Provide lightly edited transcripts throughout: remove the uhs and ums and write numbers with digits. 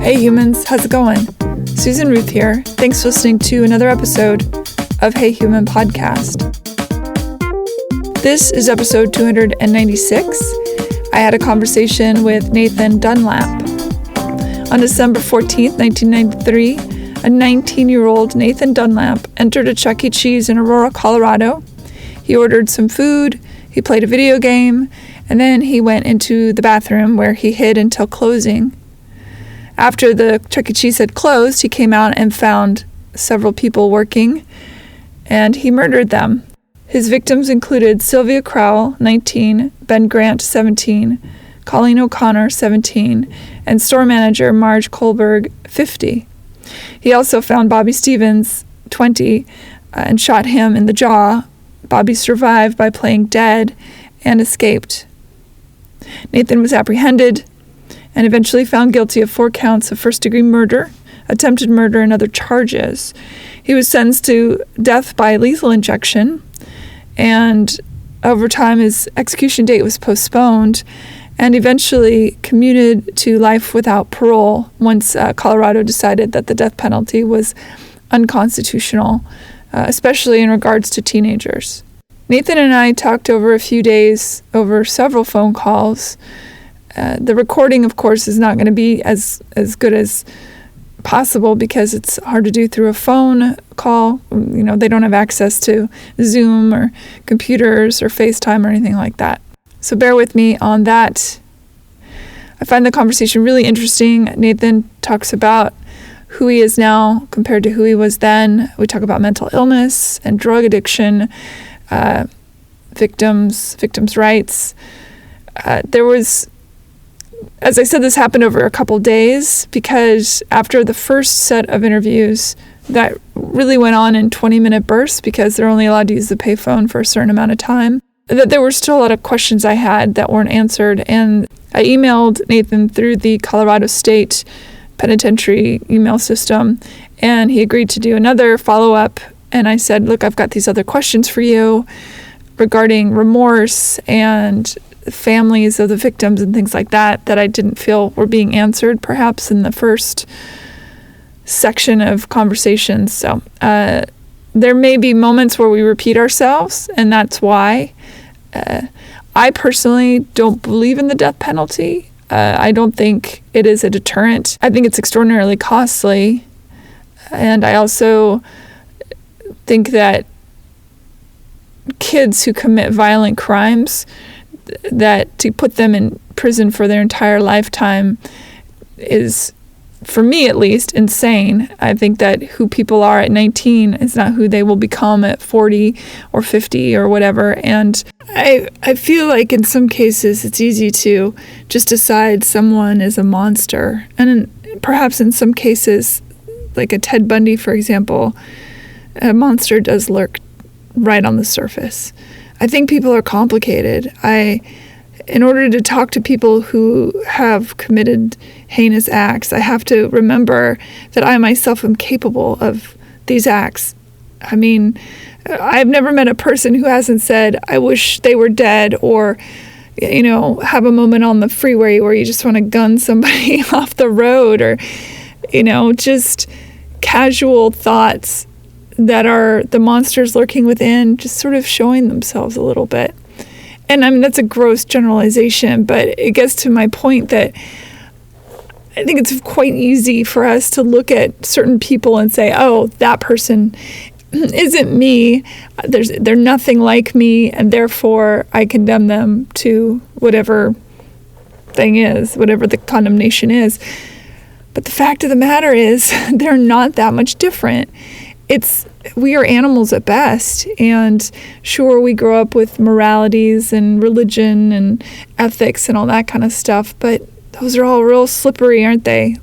Hey humans, how's it going? Susan Ruth here. Thanks for listening to another episode of Hey Human Podcast. This is episode 296. I had a conversation with Nathan Dunlap. On December 14th, 1993, a 19-year-old Nathan Dunlap entered a Chuck E. Cheese in Aurora, Colorado. He ordered some food, he played a video game, and then he went into the bathroom where he hid until closing. After the Chuck E. Cheese had closed, he came out and found several people working, and he murdered them. His victims included Sylvia Crowell, 19, Ben Grant, 17, Colleen O'Connor, 17, and store manager Marge Kohlberg, 50. He also found Bobby Stevens, 20, and shot him in the jaw. Bobby survived by playing dead and escaped. Nathan was apprehended and eventually found guilty of 4 counts of first-degree murder, attempted murder, and other charges. He was sentenced to death by lethal injection, and over time his execution date was postponed and eventually commuted to life without parole once Colorado decided that the death penalty was unconstitutional, especially in regards to teenagers. Nathan and I talked over a few days, over several phone calls. The recording, of course, is not going to be as good as possible because it's hard to do through a phone call. You know, they don't have access to Zoom or computers or FaceTime or anything like that. So bear with me on that. I find the conversation really interesting. Nathan talks about who he is now compared to who he was then. We talk about mental illness and drug addiction, victims' rights. There was, as I said, this happened over a couple days because after the first set of interviews that really went on in 20-minute bursts because they're only allowed to use the payphone for a certain amount of time, that there were still a lot of questions I had that weren't answered. And I emailed Nathan through the Colorado State Penitentiary email system, and he agreed to do another follow-up. And I said, look, I've got these other questions for you regarding remorse and families of the victims and things like that I didn't feel were being answered perhaps in the first section of conversations. So there may be moments where we repeat ourselves, and that's why. I personally don't believe in the death penalty. I don't think it is a deterrent. I think it's extraordinarily costly. And I also think that kids who commit violent crimes, that to put them in prison for their entire lifetime is, for me at least, insane. I think that who people are at 19 is not who they will become at 40 or 50 or whatever. And I feel like in some cases it's easy to just decide someone is a monster. And perhaps in some cases, like a Ted Bundy, for example, a monster does lurk right on the surface. I think people are complicated. In order to talk to people who have committed heinous acts, I have to remember that I myself am capable of these acts. I mean, I've never met a person who hasn't said, I wish they were dead, or, you know, have a moment on the freeway where you just want to gun somebody off the road, or, you know, just casual thoughts that are the monsters lurking within, just sort of showing themselves a little bit. And I mean, that's a gross generalization, but it gets to my point that I think it's quite easy for us to look at certain people and say, oh, that person isn't me. They're nothing like me, and therefore I condemn them to whatever thing is, whatever the condemnation is. But the fact of the matter is, they're not that much different. We are animals at best, and sure, we grow up with moralities and religion and ethics and all that kind of stuff, but those are all real slippery, aren't they?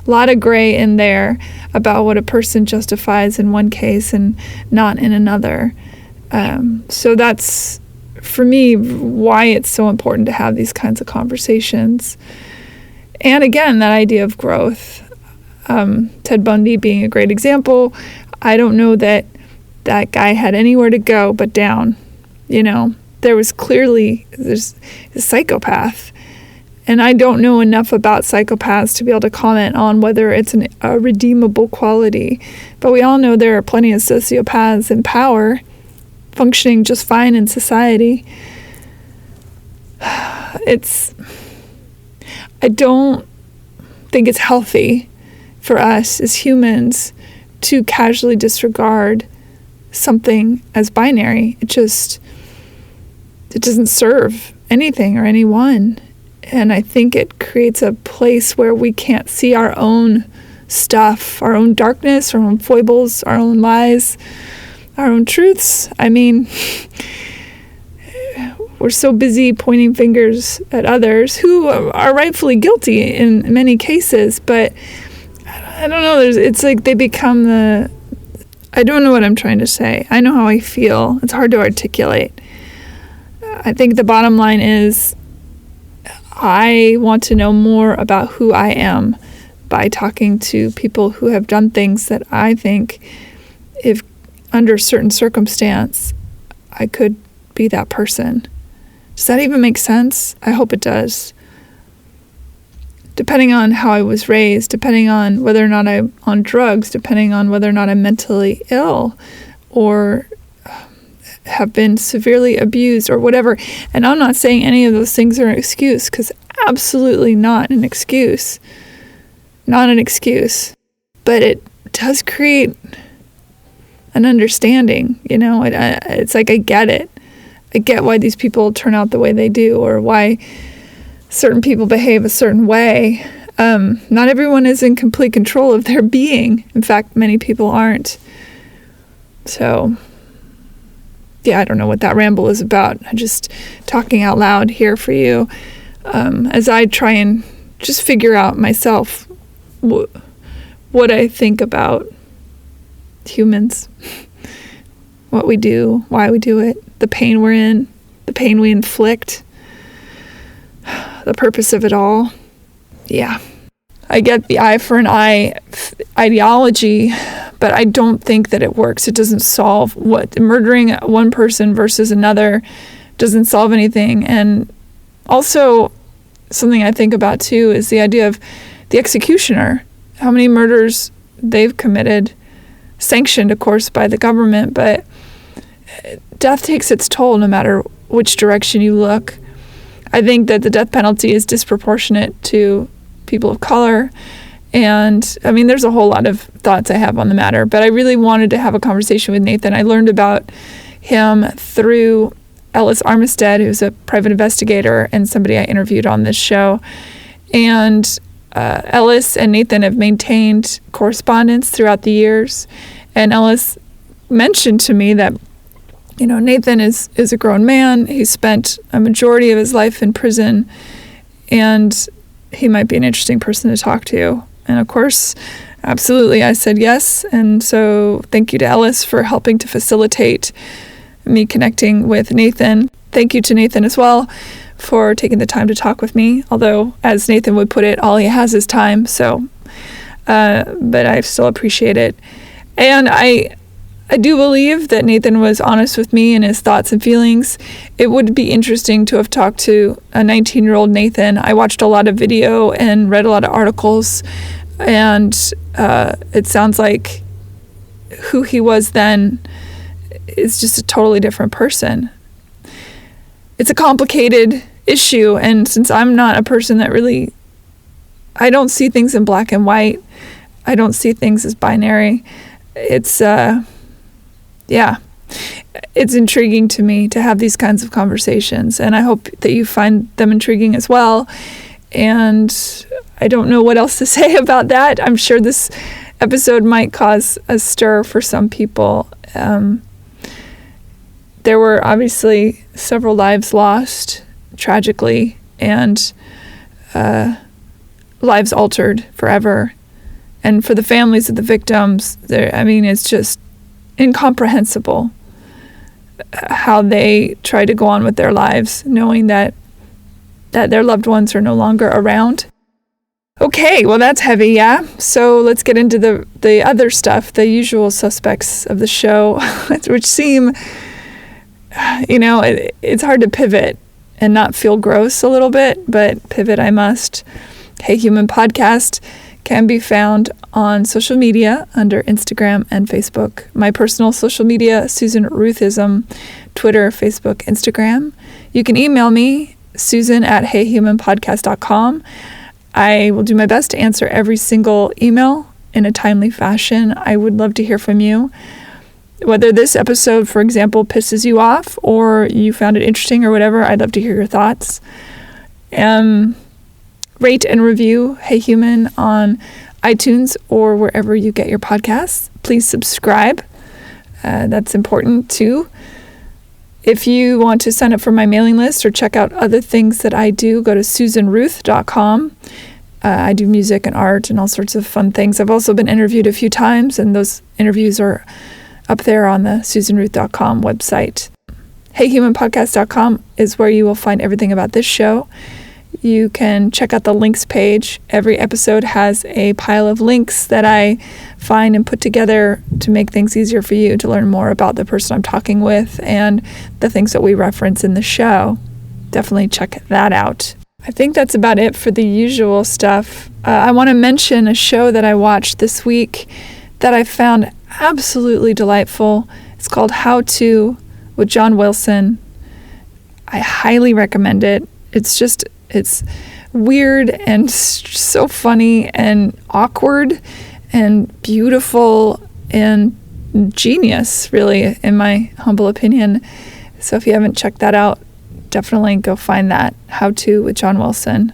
A lot of gray in there about what a person justifies in one case and not in another. So that's, for me, why it's so important to have these kinds of conversations. And again, that idea of growth. Ted Bundy being a great example. I don't know that guy had anywhere to go but down. You know, there's a psychopath. And I don't know enough about psychopaths to be able to comment on whether it's a redeemable quality. But we all know there are plenty of sociopaths in power functioning just fine in society. I don't think it's healthy for us as humans to casually disregard something as binary. It doesn't serve anything or anyone. And I think it creates a place where we can't see our own stuff, our own darkness, our own foibles, our own lies, our own truths. I mean, we're so busy pointing fingers at others who are rightfully guilty in many cases, but I don't know, it's like they become I don't know what I'm trying to say. I know how I feel. It's hard to articulate. I think the bottom line is I want to know more about who I am by talking to people who have done things that I think, if under certain circumstance, I could be that person. Does that even make sense? I hope it does. Depending on how I was raised, depending on whether or not I'm on drugs, depending on whether or not I'm mentally ill or have been severely abused or whatever. And I'm not saying any of those things are an excuse, because absolutely not an excuse. Not an excuse. But it does create an understanding, it's like I get it. I get why these people turn out the way they do, or why certain people behave a certain way. Not everyone is in complete control of their being. In fact, many people aren't. So, yeah, I don't know what that ramble is about. I'm just talking out loud here for you as I try and just figure out myself what I think about humans, what we do, why we do it, the pain we're in, the pain we inflict, the purpose of it all. Yeah. I get the eye for an eye ideology, but I don't think that it works. It doesn't solve murdering one person versus another doesn't solve anything. And also something I think about too is the idea of the executioner, how many murders they've committed, sanctioned of course by the government, but death takes its toll no matter which direction you look. I think that the death penalty is disproportionate to people of color. And I mean, there's a whole lot of thoughts I have on the matter, but I really wanted to have a conversation with Nathan. I learned about him through Ellis Armistead, who's a private investigator and somebody I interviewed on this show. And Ellis and Nathan have maintained correspondence throughout the years. And Ellis mentioned to me that, Nathan is a grown man. He spent a majority of his life in prison, and he might be an interesting person to talk to. And of course, absolutely, I said yes. And so thank you to Ellis for helping to facilitate me connecting with Nathan. Thank you to Nathan as well for taking the time to talk with me. Although, as Nathan would put it, all he has is time. So, but I still appreciate it. And I do believe that Nathan was honest with me and his thoughts and feelings. It would be interesting to have talked to a 19-year-old Nathan. I watched a lot of video and read a lot of articles, and it sounds like who he was then is just a totally different person. It's a complicated issue, and since I'm not a person that really, I don't see things in black and white. I don't see things as binary. It's it's intriguing to me to have these kinds of conversations, and I hope that you find them intriguing as well. And I don't know what else to say about that. I'm sure this episode might cause a stir for some people. There were obviously several lives lost tragically, and lives altered forever. And for the families of the victims, it's just incomprehensible how they try to go on with their lives knowing that their loved ones are no longer around. Okay, well, that's heavy, yeah? So let's get into the other stuff, the usual suspects of the show, which seem, it's hard to pivot and not feel gross a little bit, but pivot I must. Hey Human Podcast can be found on social media under Instagram and Facebook. My personal social media, Susan Ruthism, Twitter, Facebook, Instagram. You can email me, susan@heyhumanpodcast.com. I will do my best to answer every single email in a timely fashion. I would love to hear from you. Whether this episode, for example, pisses you off or you found it interesting or whatever, I'd love to hear your thoughts. Rate and review Hey Human on iTunes or wherever you get your podcasts. Please subscribe. That's important too. If you want to sign up for my mailing list or check out other things that I do, go to susanruth.com. I do music and art and all sorts of fun things. I've also been interviewed a few times, and those interviews are up there on the susanruth.com website. HeyHumanPodcast.com is where you will find everything about this show. You can check out the links page. Every episode has a pile of links that I find and put together to make things easier for you to learn more about the person I'm talking with and the things that we reference in the show. Definitely check that out. I think that's about it for the usual stuff. I want to mention a show that I watched this week that I found absolutely delightful. It's called How To with John Wilson. I highly recommend it. It's weird and so funny and awkward and beautiful and genius, really, in my humble opinion. So if you haven't checked that out, definitely go find that. How To with John Wilson.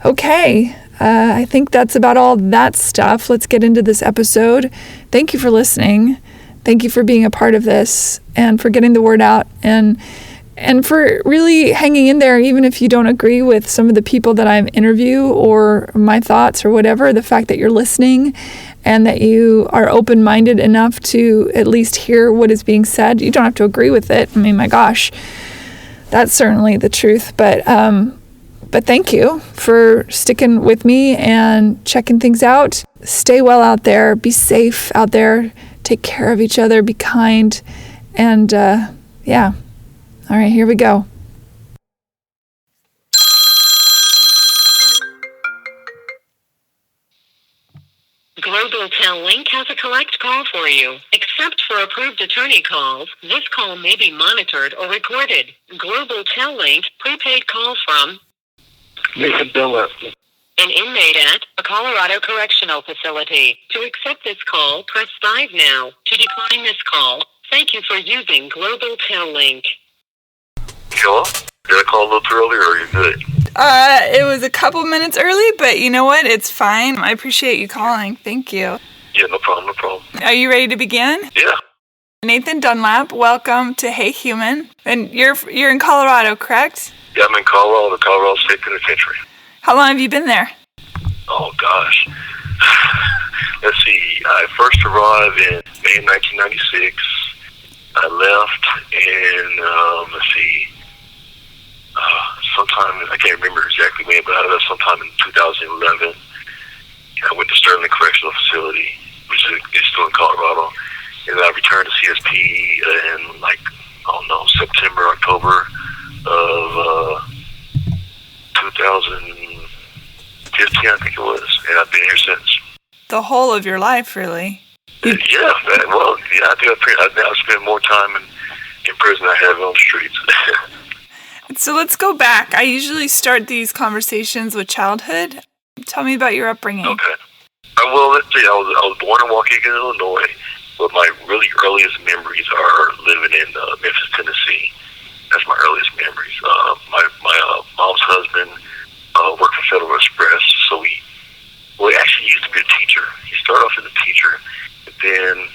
Okay, I think that's about all that stuff. Let's get into this episode. Thank you for listening. Thank you for being a part of this and for getting the word out and for really hanging in there, even if you don't agree with some of the people that I interview or my thoughts or whatever. The fact that you're listening and that you are open-minded enough to at least hear what is being said. You don't have to agree with it. I mean, my gosh, that's certainly the truth. But thank you for sticking with me and checking things out. Stay well out there. Be safe out there. Take care of each other. Be kind. And yeah. All right, here we go. Global Tel Link has a collect call for you. Except for approved attorney calls, this call may be monitored or recorded. Global Tel Link prepaid call from Nathan Dunlap. an inmate at a Colorado correctional facility. To accept this call, press 5 now. To decline this call, thank you for using Global Tel Link. Hello? Did I call a little too early, or are you good? It was a couple minutes early, but you know what? It's fine. I appreciate you calling. Thank you. Yeah, no problem. Are you ready to begin? Yeah. Nathan Dunlap, welcome to Hey Human. And you're in Colorado, correct? Yeah, I'm in Colorado, the Colorado State Penitentiary. How long have you been there? Oh, gosh. Let's see. I first arrived in May 1996. I left in, sometime, I can't remember exactly when, but I left sometime in 2011. I went to Sterling Correctional Facility, which is still in Colorado. And I returned to CSP in, September, October of 2015, I think it was. And I've been here since. The whole of your life, really. I think I've spent more time in prison than I have on the streets. So let's go back. I usually start these conversations with childhood. Tell me about your upbringing. Okay. Well, let's see. I was born in Waukegan, Illinois, but my really earliest memories are living in Memphis, Tennessee. That's my earliest memories. My mom's husband worked for Federal Express, so he actually used to be a teacher. He started off as a teacher, but then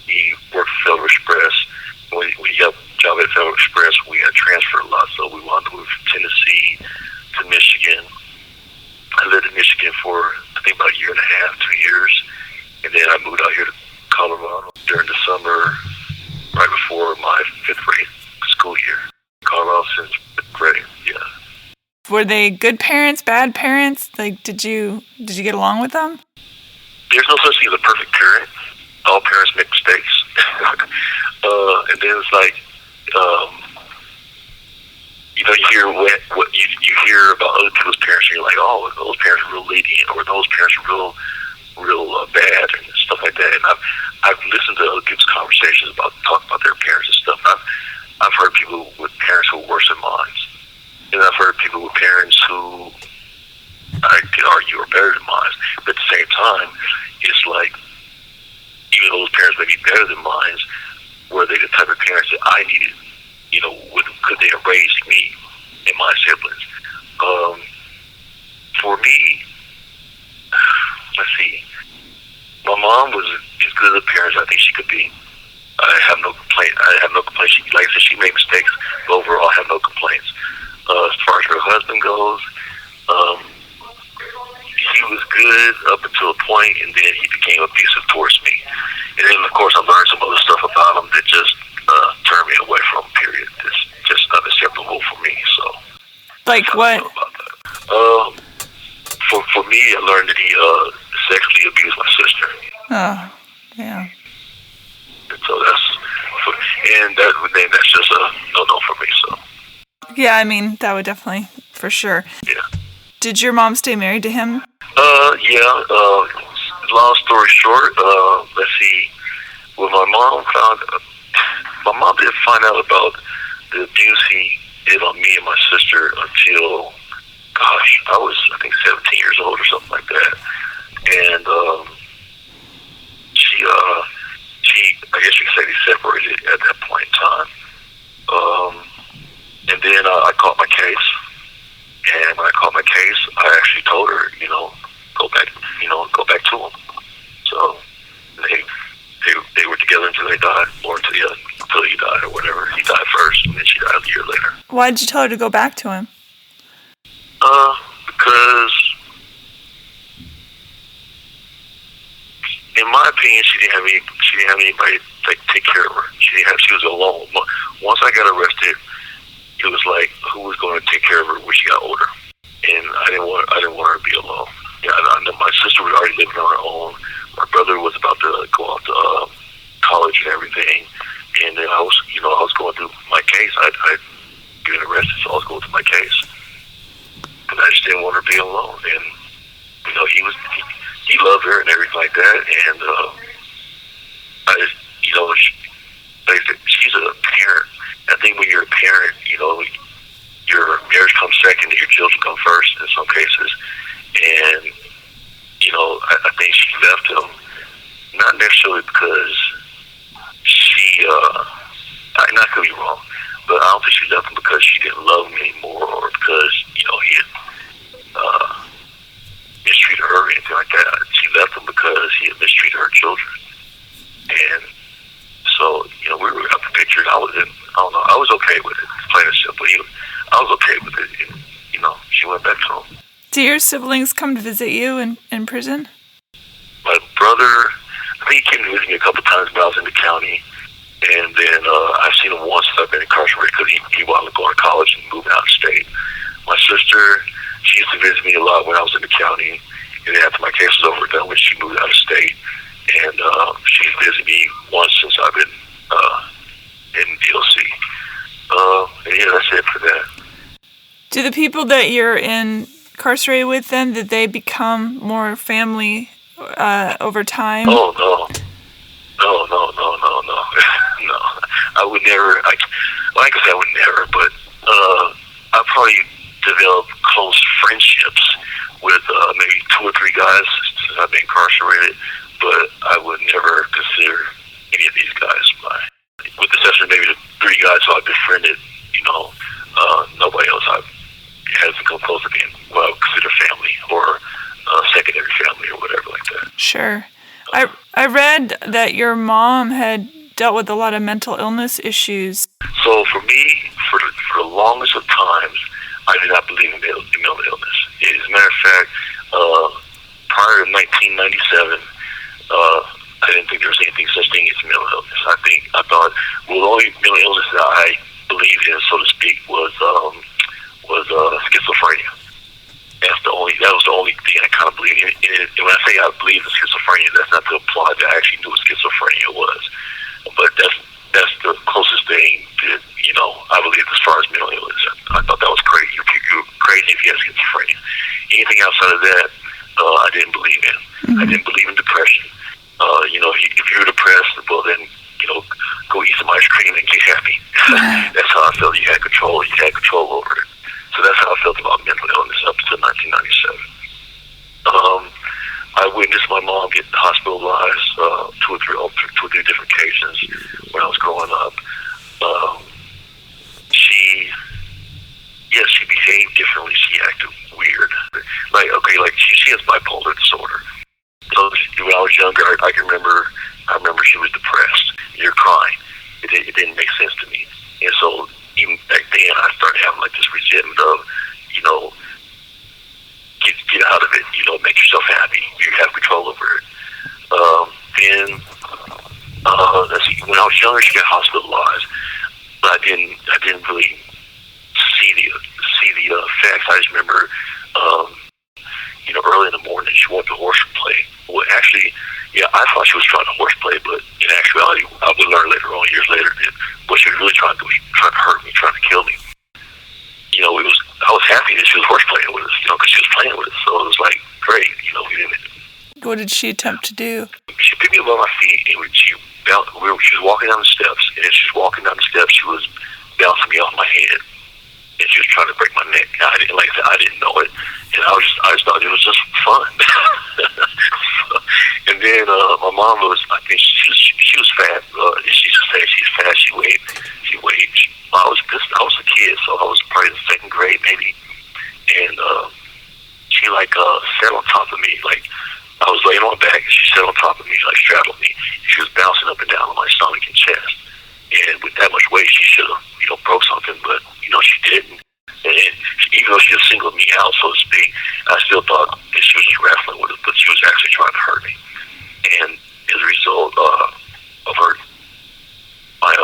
he worked for Federal Express. When he got a job at Federal Express, we got transferred a lot, so we wanted to move from Tennessee to Michigan. I lived in Michigan for, I think, about a year and a half, 2 years, and then I moved out here to Colorado during the summer, right before my 5th grade school year. Colorado since 5th grade, yeah. Were they good parents, bad parents? Like, did you get along with them? There's no such thing as a perfect parent. All parents make mistakes. And then it's like, you hear what you hear about other people's parents, and you're like, oh, those parents are real lenient, or those parents are real bad and stuff like that. And I've listened to other people's conversations talk about their parents and stuff. I've heard people with parents who are worse than mine, and I've heard people with parents who I could argue are better than mine. But at the same time, it's like, even though those parents may be better than mine, were they the type of parents that I needed? Could they have raised me and my siblings? For me, let's see. My mom was as good as a parent as I think she could be. I have no complaint. Like I said, she made mistakes, but overall, I have no complaints. As far as her husband goes, he was good up until a point, and then he became abusive towards me. And then, of course, I learned some other stuff about him that just turned me away from him, period. It's just unacceptable for me, so. Like what? For me, I learned that he sexually abused my sister. Oh, yeah. And so that's just a no-no for me, so. Yeah, I mean, that would definitely, for sure. Yeah. Did your mom stay married to him? Yeah. Long story short, let's see. When my mom didn't find out about the abuse he did on me and my sister until, I was, I think, 17 years old or something like that. And she, I guess you could say they separated at that point in time. And then I caught my case. And when I caught my case, I actually told her, go back to him. So they were together until they died, or until he died, or whatever. He died first, and then she died a year later. Why did you tell her to go back to him? Because in my opinion, she didn't have anybody to take care of her. She was alone. Once I got arrested, it was like, who was going to take care of her when she got older? And I didn't want her to be alone. Yeah, my sister was already living on her own. My brother was about to go off to college and everything. And then I was going through my case. I'd been arrested, so I was going through my case. And I just didn't want her to be alone. And he loved her and everything like that. And she's a parent. I think when you're a parent, your marriage comes second and your children come first in some cases. And, I think she left him, not necessarily because I could be wrong, but I don't think she left him because she didn't love him anymore, or because, he had mistreated her or anything like that. She left him because he had mistreated her children. And so, we were out the picture, and I was okay with it, plain and simple. I was okay with it, and, she went back to him. Do your siblings come to visit you in prison? My brother, I think he came to visit me a couple times when I was in the county, and then I've seen him once since I've been incarcerated because he wound up going to college and moving out of state. My sister, she used to visit me a lot when I was in the county, and then after my case was over, then when she moved out of state, and she's visited me once since I've been in DOC. And yeah, that's it for that. Do the people that you're incarcerated with then, did they become more family over time? Oh, no. No. I would never, like I said, I would never, but I probably developed close friendships with maybe 2 or 3 guys since I've been incarcerated, but I would never consider any of these guys with the exception of maybe the 3 guys who I befriended, nobody else hasn't come close to being what I would consider family or secondary family or whatever like that. Sure. I read that your mom had dealt with a lot of mental illness issues. So for me, for the longest of times, I did not believe in mental illness. As a matter of fact, prior to 1997, I didn't think there was anything such thing as mental illness. I thought, the only mental illness that I believed in, so to speak, was schizophrenia. That was the only thing I kind of believed in. And when I say I believe in schizophrenia, that's not to imply that I actually knew what schizophrenia was. But that's the closest thing that, I believe as far as mental illness. I thought anything outside of that, I didn't believe in. I didn't believe in depression. If you're depressed, well then, go eat some ice cream and get happy. That's how I felt. You had control. You had control over it. So that's how I felt about mental illness up to 1997. I witnessed my mom get hospitalized two or three different occasions when I was growing up. She behaved differently. She acted weird. She has bipolar disorder. So when I was younger, I can remember she was depressed. You're crying. It didn't make sense to me. And so even back then, I started having this resentment of, get out of it. Make yourself happy. You have control over it. When I was younger, she got hospitalized, but I didn't really see the effects. I just remember, early in the morning, she wanted to horseplay. Well, actually, I thought she was trying to horseplay, but in actuality, I would learn later on, years later, that what she was really trying to do was trying to hurt me, trying to kill me. I was happy that she was horseplaying with us, because she was playing with us. So it was great, we didn't. What did she attempt to do? She picked me up on my feet, and she was walking down the steps, and as she was walking down the steps, she was bouncing me off my head, and she was trying to break my neck. I didn't know it, and I just thought it was just fun. And then my mom I think she was fat. She just said she's fat. She weighed. I was a kid, so I was probably in the second grade maybe, and she sat on top of me. I was laying on my back, and she sat on top of me, straddled me. She was bouncing up and down on my stomach and chest. And with that much weight, she should have, broke something, but, she didn't. And even though she was singling me out, so to speak, I still thought that she was just wrestling with it, but she was actually trying to hurt me. And as a result of her, I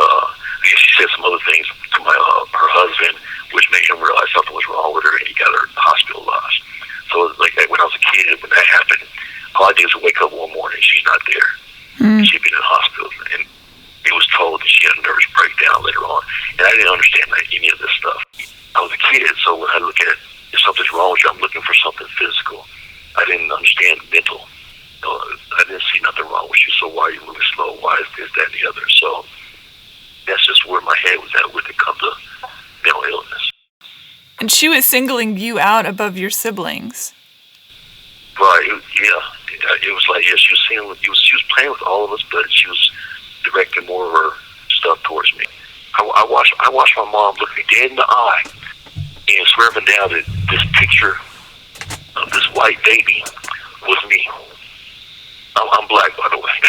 guess she said some other things to her husband, which made him realize something was wrong with her, and he got her hospitalized. So when I was a kid, when that happened, all I did was wake up one morning, she's not there. She'd been in the hospital, and it was told that she had a nervous breakdown later on. And I didn't understand any of this stuff. I was a kid, so when I look at it, if something's wrong with you, I'm looking for something physical. I didn't understand mental. I didn't see nothing wrong with you, so why are you moving slow? Why is this, that, and the other? So that's just where my head was at when it comes to mental illness. And she was singling you out above your siblings. Right, it was she was seeing, she was playing with all of us, but she was directing more of her stuff towards me. I watched my mom look me dead in the eye and swear up and down that this picture of this white baby was me. I'm black, by the way,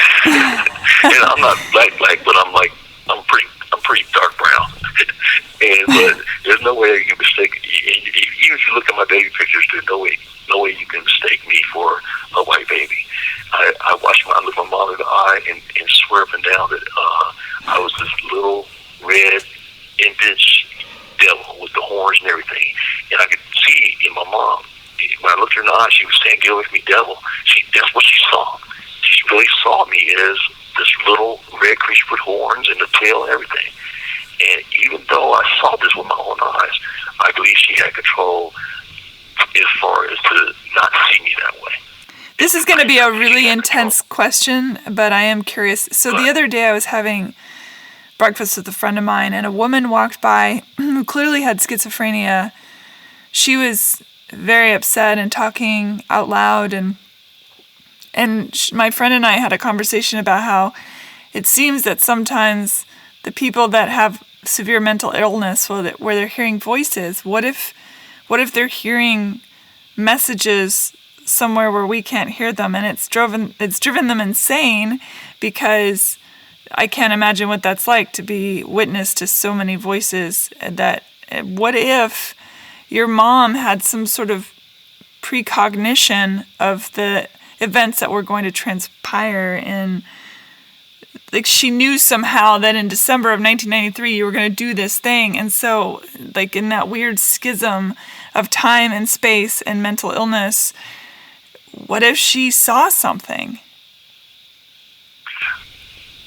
and I'm not black, but I'm pretty dark brown. But there's no way you can mistake. Even if you look at my baby pictures, there's no way you can mistake me for a white baby. I looked my mom in the eye and swear up and down that I was this little red impish devil with the horns and everything. And I could see in my mom, when I looked her in the eye, she was saying, "Get away from me, devil." That's what she saw. She really saw me as this little red creature with horns and the tail and everything. And even though I saw this with my own eyes, I believe she had control as far as to not see me that way. This is going to be a really intense question, but I am curious. So the other day I was having breakfast with a friend of mine, and a woman walked by who clearly had schizophrenia. She was very upset and talking out loud, and my friend and I had a conversation about how it seems that sometimes the people that have severe mental illness, where they're hearing voices, what if they're hearing messages somewhere where we can't hear them, and it's driven them insane, because I can't imagine what that's like to be witness to so many voices. That what if your mom had some sort of precognition of the events that were going to transpire, and she knew somehow that in December of 1993 you were going to do this thing, and so in that weird schism of time and space and mental illness, what if she saw something?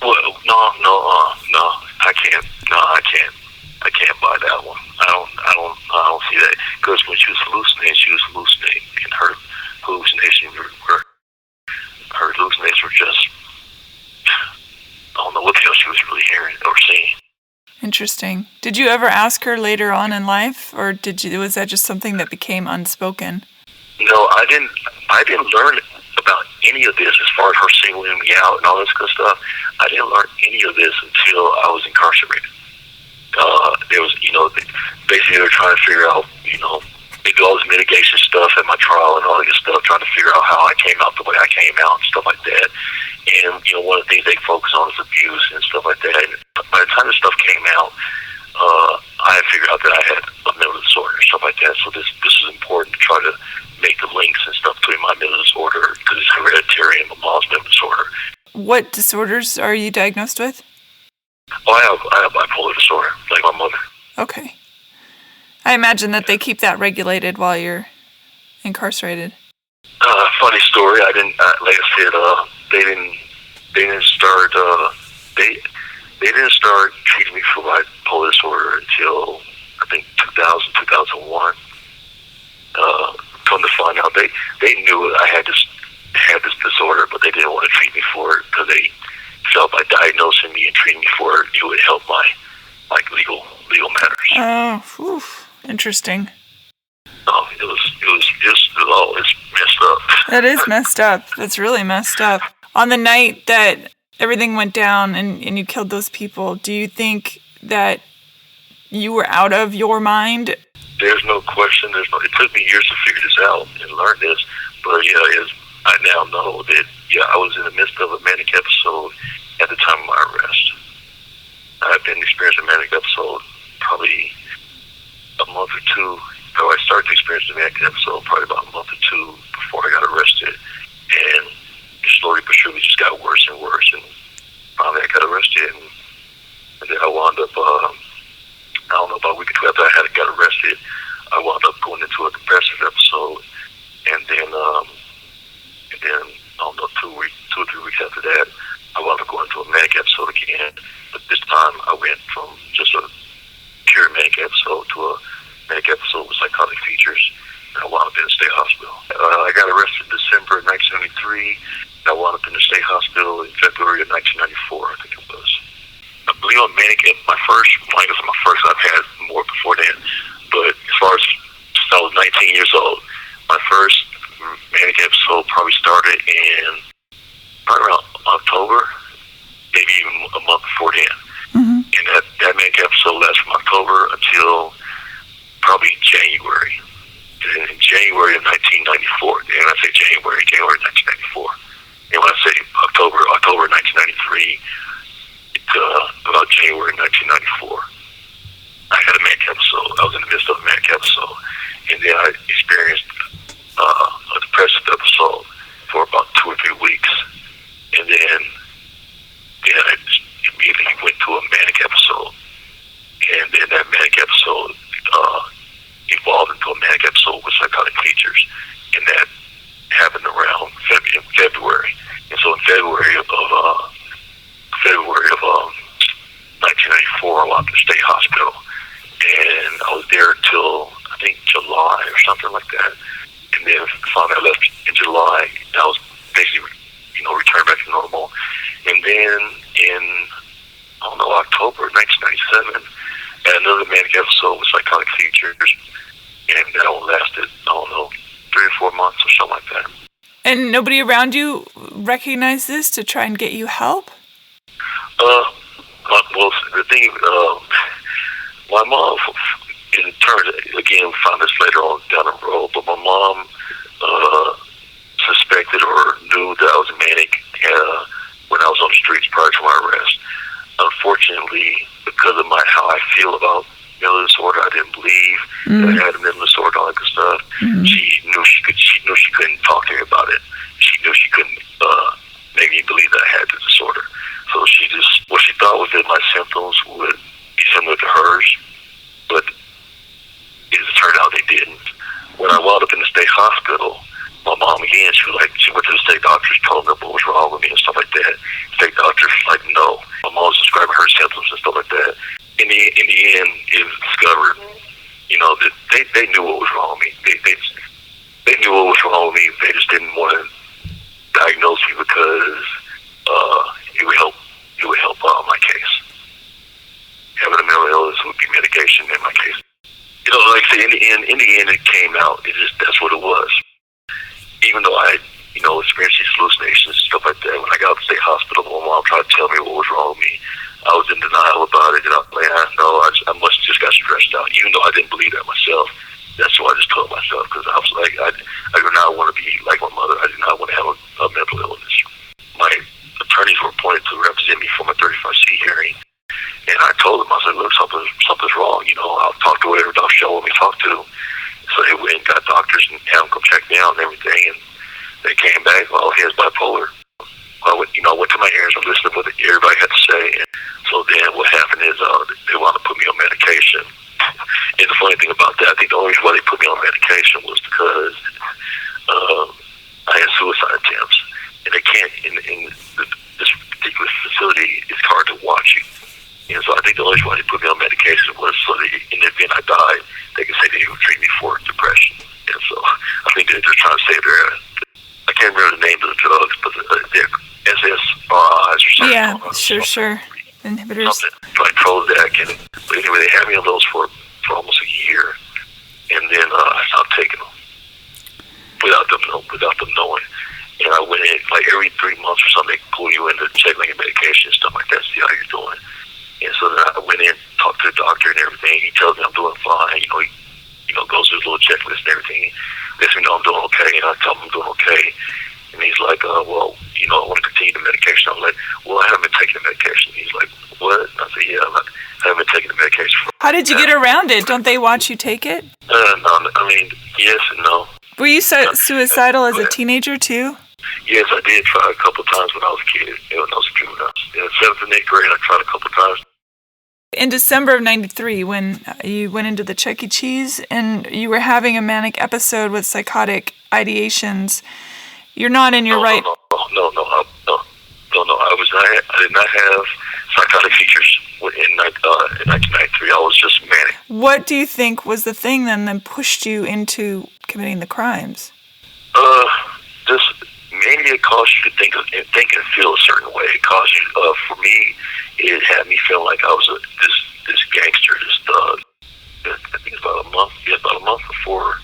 Well, no, I can't. No, I can't buy that one. I don't see that because when she was hallucinating, and her hallucinations were just, I don't know what the hell she was really hearing or seeing. Interesting. Did you ever ask her later on in life, or was that just something that became unspoken? No, I didn't learn about any of this as far as her singling me out and all this good stuff. I didn't learn any of this until I was incarcerated. There was, basically they were trying to figure out, they do all this mitigation stuff at my trial and all this stuff, trying to figure out how I came out the way I came out and stuff like that. And, one of the things they focus on is abuse and stuff like that. And by the time this stuff came out, I had figured out that I had a mental disorder and stuff like that. So this was important to try to make the links and stuff between my mental disorder, because it's hereditary, and my mom's mental disorder. What disorders are you diagnosed with? Oh, I have bipolar disorder, like my mother. Okay. I imagine that they keep that regulated while you're incarcerated. Funny story. I didn't. Like I said, they didn't start. They didn't start treating me for bipolar disorder until I think 2001. Come to find out, they knew I had this disorder, but they didn't want to treat me for it because they felt by diagnosing me and treating me for it, it would help my legal matters. Oh, interesting. Oh, it's messed up. That is messed up. That's really messed up. On the night that everything went down and you killed those people, do you think that you were out of your mind? There's no question. It took me years to figure this out and learn this, but I now know that I was in the midst of a manic episode at the time of my arrest. I've been experiencing a manic episode probably a month or two. I started to experience the manic episode probably about a month or two before I got arrested, and slowly but surely just got worse and worse. And finally, I got arrested, and then I wound up. I don't know, about a week or two after I got arrested, I wound up going into a depressive episode, and then I don't know, 2 or 3 weeks after that, I wound up going into a manic episode again. But this time, I went from just a pure manic episode to a manic episode with psychotic features, and I wound up in a state hospital. I got arrested in December of 1993, and I wound up in the state hospital in February of 1994, I think it was. I believe on manic, my first, I've had more before then, but as far as since I was 19 years old, my first manic episode probably started in around October, maybe even a month before then. Mm-hmm. And that manic episode lasted from October until probably January. And in January of 1994, and I say January 1994, and when I say October 1993, about January 1994, I had a manic episode. I was in the midst of a manic episode, and then I experienced a depressive episode for about 2 or 3 weeks, and then I just immediately went to a manic episode, and then that manic episode evolved into a manic episode with psychotic features, and that happened around February. And so in February of 1994, I went to the state hospital, and I was there till I think July or something like that. And then finally I left in July, and I was basically, returned back to normal. And then in, October 1997, I had another manic episode with psychotic features, and that one lasted, 3 or 4 months or something like that. And nobody around you recognized this to try and get you help? Well, the thing, my mom, it turns, again, we found this later on down the road, but my mom suspected or knew that I was manic when I was on the streets prior to my arrest. Unfortunately, because of how I feel about mental disorder, I didn't believe that I had a mental disorder, all that good stuff. Mm-hmm. She knew she couldn't talk to me about it. She knew she couldn't make me believe that I had the disorder. So what she thought was that my symptoms would be similar to hers, but it turned out they didn't. When I wound up in the state hospital, my mom again, she went to the state doctors, told them what was wrong with me and stuff like that. State doctors was like, no. My mom was describing her symptoms and stuff like that. In the end, it was discovered, that they knew what was wrong with me. They knew what was wrong with me. They just didn't want to diagnose me because it would help my case. Having a mental illness would be medication in my case. Like I say, in the end, it came out. That's what it was. Even though I, experienced these hallucinations and stuff like that, when I got to the state hospital, my mom tried to tell me what was wrong with me. I was in denial about it, and I was like, I must have just got stressed out, even though I didn't believe that myself. That's what I just told myself, because I was like, I do not want to be like my mother. I do not want to have a mental illness. My attorneys were appointed to represent me for my 35C hearing, and I told them, I said, look, something's wrong. I'll talk to whatever doctor y'all want me to talk to. So they went and got doctors and had them come check me out and everything, and they came back, well, he has bipolar. I went to my ears and listened to what everybody had to say. And so then what happened is they wanted to put me on medication. And the funny thing about that, I think the only reason why they put me on medication was because I had suicide attempts. And they can't, in this particular facility, it's hard to watch you. And so I think the only reason why they put me on medication was so that in the event I died, they could say they would treat me for depression. And so I think they're just trying to save their, I can't remember the name of the drugs, but they're SSRIs or something. Yeah, sure. Inhibitors. Something like Prozac. But anyway, they had me on those for almost a year. And then I stopped taking them without them knowing. And I went in, like every 3 months or something, they pull you in to check like your medication and stuff like that, see how you're doing. And so then I went in, talked to the doctor and everything. He tells me I'm doing fine. He goes through his little checklist and everything. Lets me know I'm doing okay, and I tell him I'm doing okay. And he's like, I want to continue the medication. I'm like, well, I haven't been taking the medication. He's like, what? And I said, yeah, I haven't been taking the medication. How did you get around it? Don't they watch you take it? No, I mean, yes and no. Were you suicidal as a teenager, too? Yes, I did try a couple of times when I was a kid, when I was a juvenile. In 7th and 8th grade, I tried a couple of times. In December of 93, when you went into the Chuck E. Cheese and you were having a manic episode with psychotic ideations, you're not in your right... No. I did not have psychotic features in 1993. I was just manic. What do you think was the thing then pushed you into committing the crimes? Maybe it caused you to think and feel a certain way. It caused you, for me, it had me feel like I was this gangster, this thug. I think it's about a month before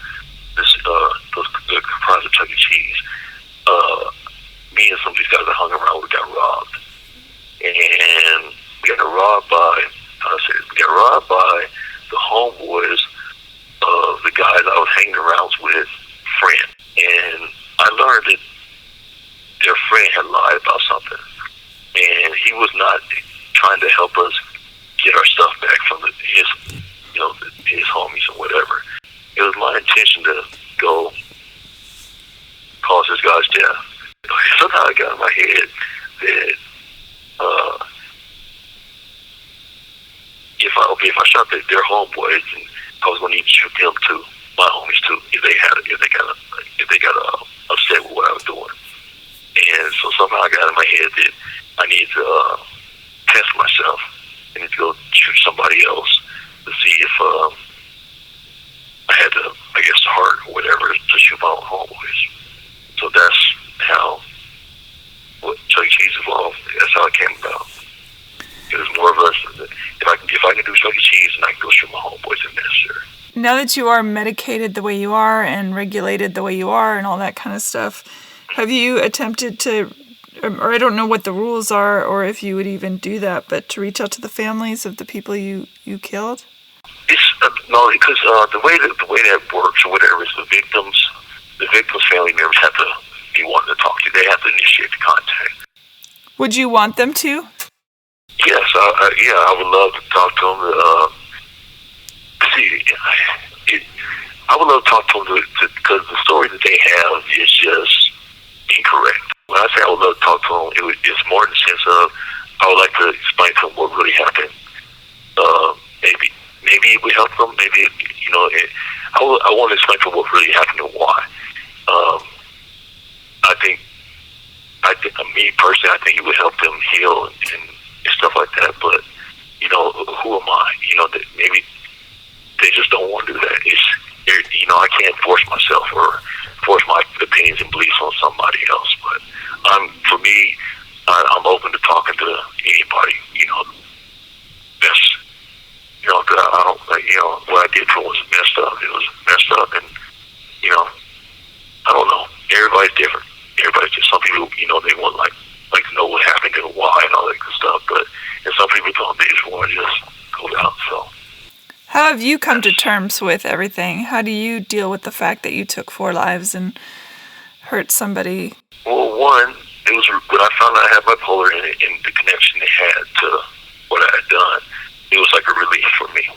the crimes of Chuck E. Cheese. Me and some of these guys that hung around, we got robbed. And we got robbed by the homeboys of the guys I was hanging around with, friend. And I learned that their friend had lied about something, and he was not trying to help us get our stuff back from his homies or whatever. It was my intention to go cause this guy's death. Somehow I got in my head that if I shot their homeboys, and I was going to need to shoot them too, my homies too, if they got upset with what I was doing. And so somehow I got in my head that I need to test myself. I need to go shoot somebody else to see if I had the heart or whatever to shoot my own homeboys. So that's how what Chuck E. Cheese evolved. That's how it came about. It was more of us. If I can do Chuck E. Cheese, and I can go shoot my homeboys if necessary. Now that you are medicated the way you are and regulated the way you are and all that kind of stuff, have you attempted to, or I don't know what the rules are, or if you would even do that, but to reach out to the families of the people you killed? It's no, because the way that works or whatever is the victims' family members have to be wanting to talk to you. They have to initiate the contact. Would you want them to? Yes, I would love to talk to them. I would love to talk to them because the story that they have is just incorrect. When I say I would love to talk to them, it's more in the sense of I would like to explain to them what really happened. Maybe it would help them. Maybe I want to explain to them what really happened and why. I think me personally, I think it would help them heal and stuff like that. But who am I? That maybe they just don't want to do that. I can't force myself or force my opinions and beliefs on somebody else. But for me, I'm open to talking to anybody. Best. Cause I don't. What I did to him was messed up. It was messed up, and I don't know. Everybody's different. Everybody's just some people. They want like to know what happened and why and all that good stuff. But and some people don't. They just want to just go down. So. How have you come to terms with everything? How do you deal with the fact that you took 4 lives and hurt somebody? Well, one, it was when I found out I had bipolar and the connection it had to what I had done. It was like a relief for me.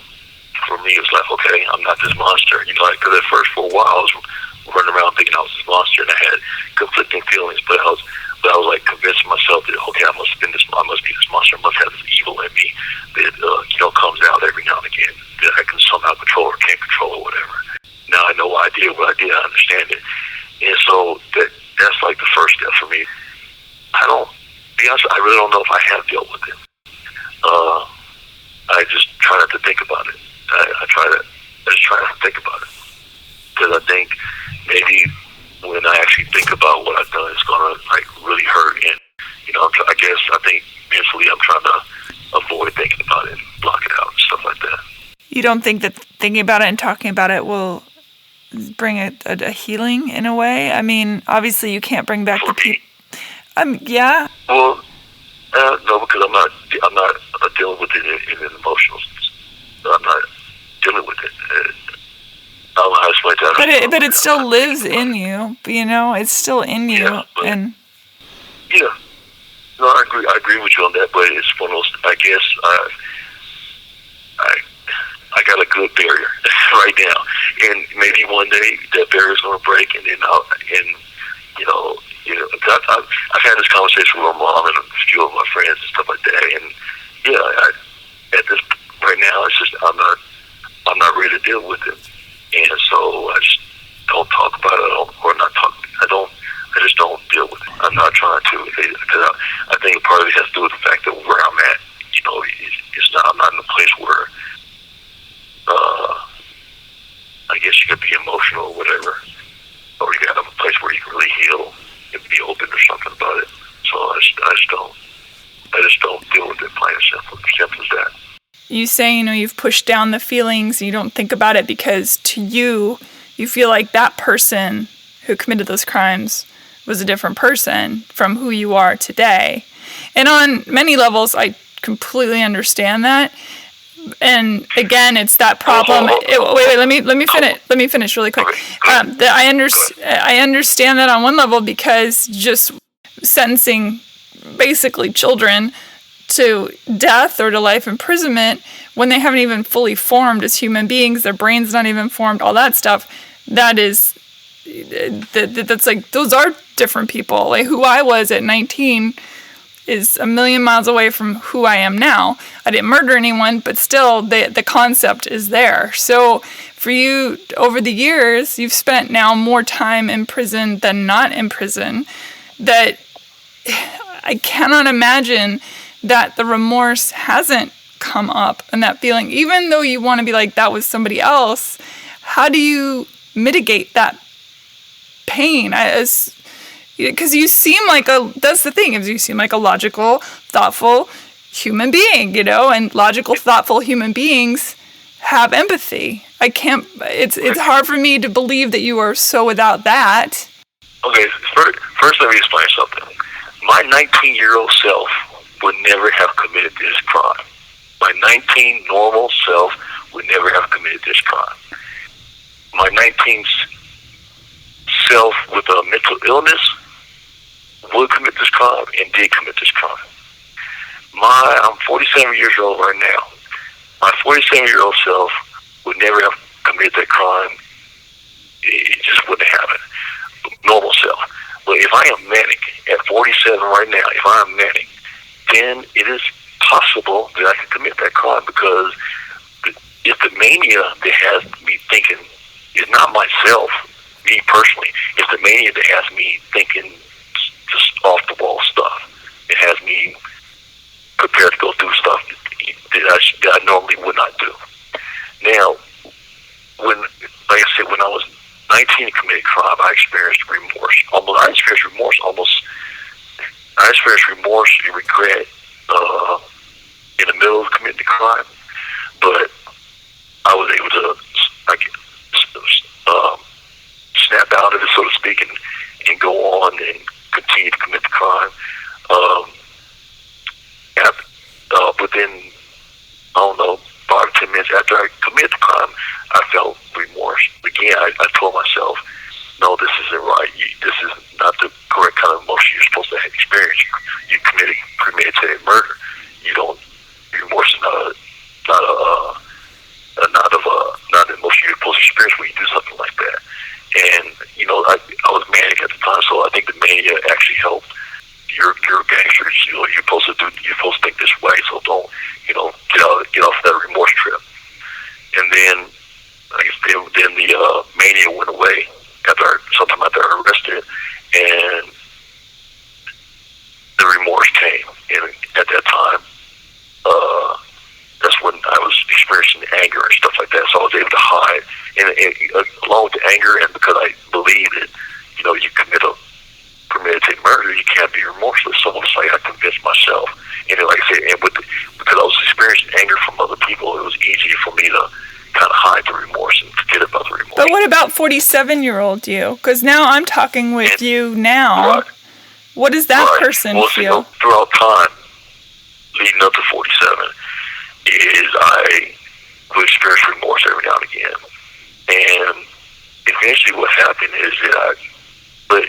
For me, it was like, okay, I'm not this monster. Because at first for a while I was running around thinking I was this monster, and I had conflicting feelings. But I was like convincing myself that okay, I must be this monster. I must have this evil in me that comes out every now and again that I can somehow control or can't control or whatever. Now I know why I did what I did. I understand it, and so that's like the first step for me. Be honest, I really don't know if I have dealt with it. I just try not to think about it. I just try not to think about it because I think maybe when I actually think about what I've done, it's gonna really hurt. And I think mentally I'm trying to avoid thinking about it and block it out and stuff like that. You don't think that thinking about it and talking about it will bring a healing in a way? I mean, obviously you can't bring back the people. Yeah. Well, no, because I'm not dealing with it in an emotional sense. I'm not dealing with it. I don't know how to explain that. But it still lives in you. It's still in you. Yeah, no, I agree with you on that. But it's one of those. I guess I got a good barrier right now, and maybe one day that barrier's going to break, and then I've had this conversation with my mom and a few of my friends and stuff like that, and at this right now, it's just I'm not ready to deal with it, and so I just don't talk about it, I just don't deal with it. I'm not trying to, because I think part of it has to do with the fact that where I'm at, I'm not in a place where I guess you could be emotional or whatever, or you got a place where you can really heal and be open or something about it. So I just don't deal with it plain and simple as that. You say, you've pushed down the feelings, you don't think about it because to you feel like that person who committed those crimes was a different person from who you are today. And on many levels, I completely understand that. And again, it's that problem. Wait, let me finish really quick. I understand that on one level because just sentencing basically children to death or to life imprisonment when they haven't even fully formed as human beings, their brain's not even formed, all that stuff. That's like those are different people. Like who I was at 19 is a million miles away from who I am now. I didn't murder anyone, but still the concept is there. So for you, over the years, you've spent now more time in prison than not in prison. That I cannot imagine that the remorse hasn't come up and that feeling, even though you want to be like, that was somebody else, how do you mitigate that pain? Because you seem like that's the thing, is you seem like a logical, thoughtful human being, and logical, thoughtful human beings have empathy. It's hard for me to believe that you are so without that. Okay, first let me explain something. My 19-year-old self would never have committed this crime. My 19 normal self would never have committed this crime. My 19 self with a mental illness would commit this crime and did commit this crime. I'm 47 years old right now. My 47-year-old self would never have committed that crime. It just wouldn't have happened. Normal self. But if I am manic at 47 right now, if I am manic, then it is possible that I can commit that crime, because if the mania that has me thinking is not myself, me personally, it's the mania that has me thinking just off the wall stuff. It has me prepared to go do stuff that I normally would not do. Now, when I was 19 to commit a crime, I experienced remorse. I experienced remorse and regret in the middle of committing the crime, but I was able to snap out of it, so to speak, and go on and continue to commit the crime. Within, I don't know, 5 to 10 minutes after I committed the crime, I felt remorse. Again, I told myself, no, this isn't right. This is not the correct kind of emotion you're supposed to experience. You committed premeditated murder. Remorse is not an emotion you're supposed to experience when you do something like that. And I was manic at the time, so I think the mania actually helped. You're gangsters. You're supposed to think this way, so don't get off that remorse trip. And then I guess then the mania went away sometime after I arrested, and the remorse came. And at that time, that's when I was experiencing anger and stuff like that. So I was able to hide, and along with the anger, and because I believed that you commit a premeditated murder, you can't be remorseless. So it's like I convinced myself, and then, like I said, because I was experiencing anger from other people, it was easier for me to kind of hide the remorse and forget about the remorse. But what about 47-year-old you? Because now I'm talking with you now. Right. What does that person feel? Throughout time, leading up to 47, is I would experience remorse every now and again. And eventually what happened is but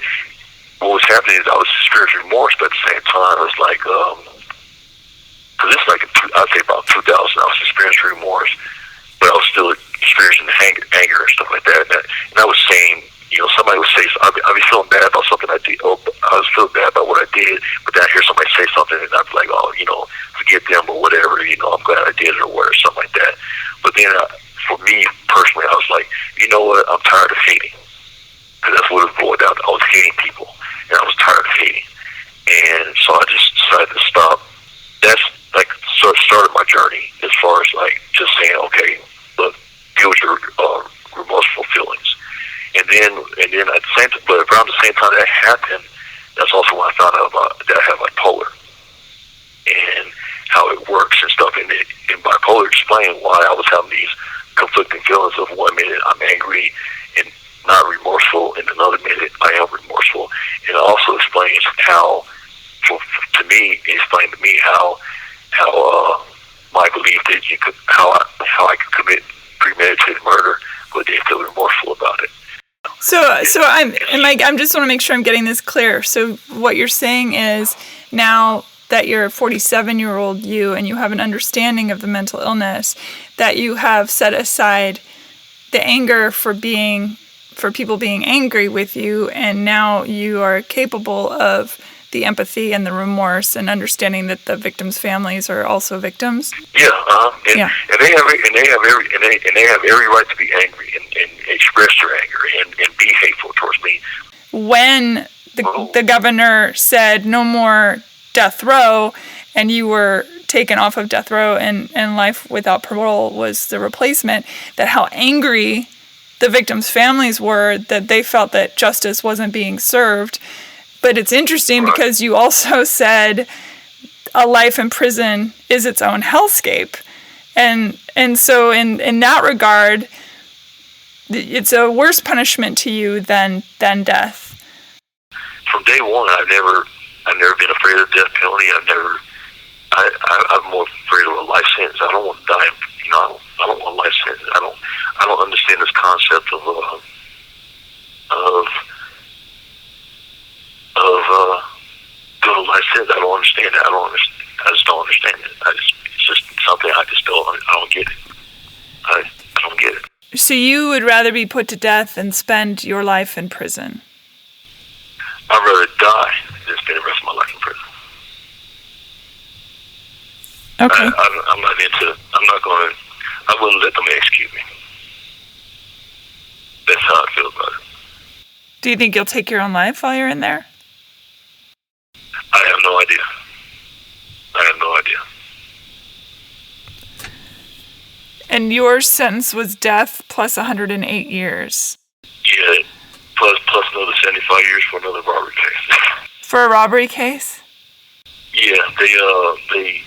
what was happening is I was experiencing remorse, but at the same time, it was like, because this is like, I'd say about 2000, I was experiencing remorse, but I was still experiencing anger and stuff like that. And I was saying, somebody would say, I'd be feeling bad about something I did. I was feeling bad about what I did, but then I hear somebody say something, and I'd be like, forget them or whatever, I'm glad I did it or whatever, something like that. But then for me personally, I was like, you know what, I'm tired of hating. Because that's what it boiled down to. I was hating people, and I was tired of hating. And so I just decided to stop. That's like sort of started my journey as far as like just saying, okay, look, deal with your remorseful feelings. And then at the same time, but around the same time that happened, that's also when I found out that I have bipolar and how it works and stuff. And bipolar explained why I was having these conflicting feelings of 1 minute I'm angry and not remorseful, and another minute I am remorseful. And it also explains how, to me, how my belief that how I could commit premeditated murder, but they feel remorseful about it. So I'm just want to make sure I'm getting this clear. So what you're saying is, now that you're a 47-year-old you and you have an understanding of the mental illness, that you have set aside the anger for people being angry with you, and now you are capable of the empathy and the remorse and understanding that the victims' families are also victims. Yeah, and they have every right to be angry and express their anger and be hateful towards me. When the governor said no more death row, and you were taken off of death row and life without parole was the replacement, that how angry the victims' families were, that they felt that justice wasn't being served. But it's interesting because you also said a life in prison is its own hellscape. And so in that regard, it's a worse punishment to you than death. From day one, I've never been afraid of the death penalty. I'm more afraid of a life sentence. I don't want to die. I don't want a life sentence. I don't understand this concept of doing a life sentence. I don't understand it. I just don't understand it. It's just something I don't get it. I don't get it. So you would rather be put to death than spend your life in prison? I'd rather die than spend the rest of my life in prison. Okay. I wouldn't let them execute me. That's how I feel about it. Do you think you'll take your own life while you're in there? I have no idea. And your sentence was death plus 108 years. Yeah, plus another 75 years for another robbery case. For a robbery case? Yeah, they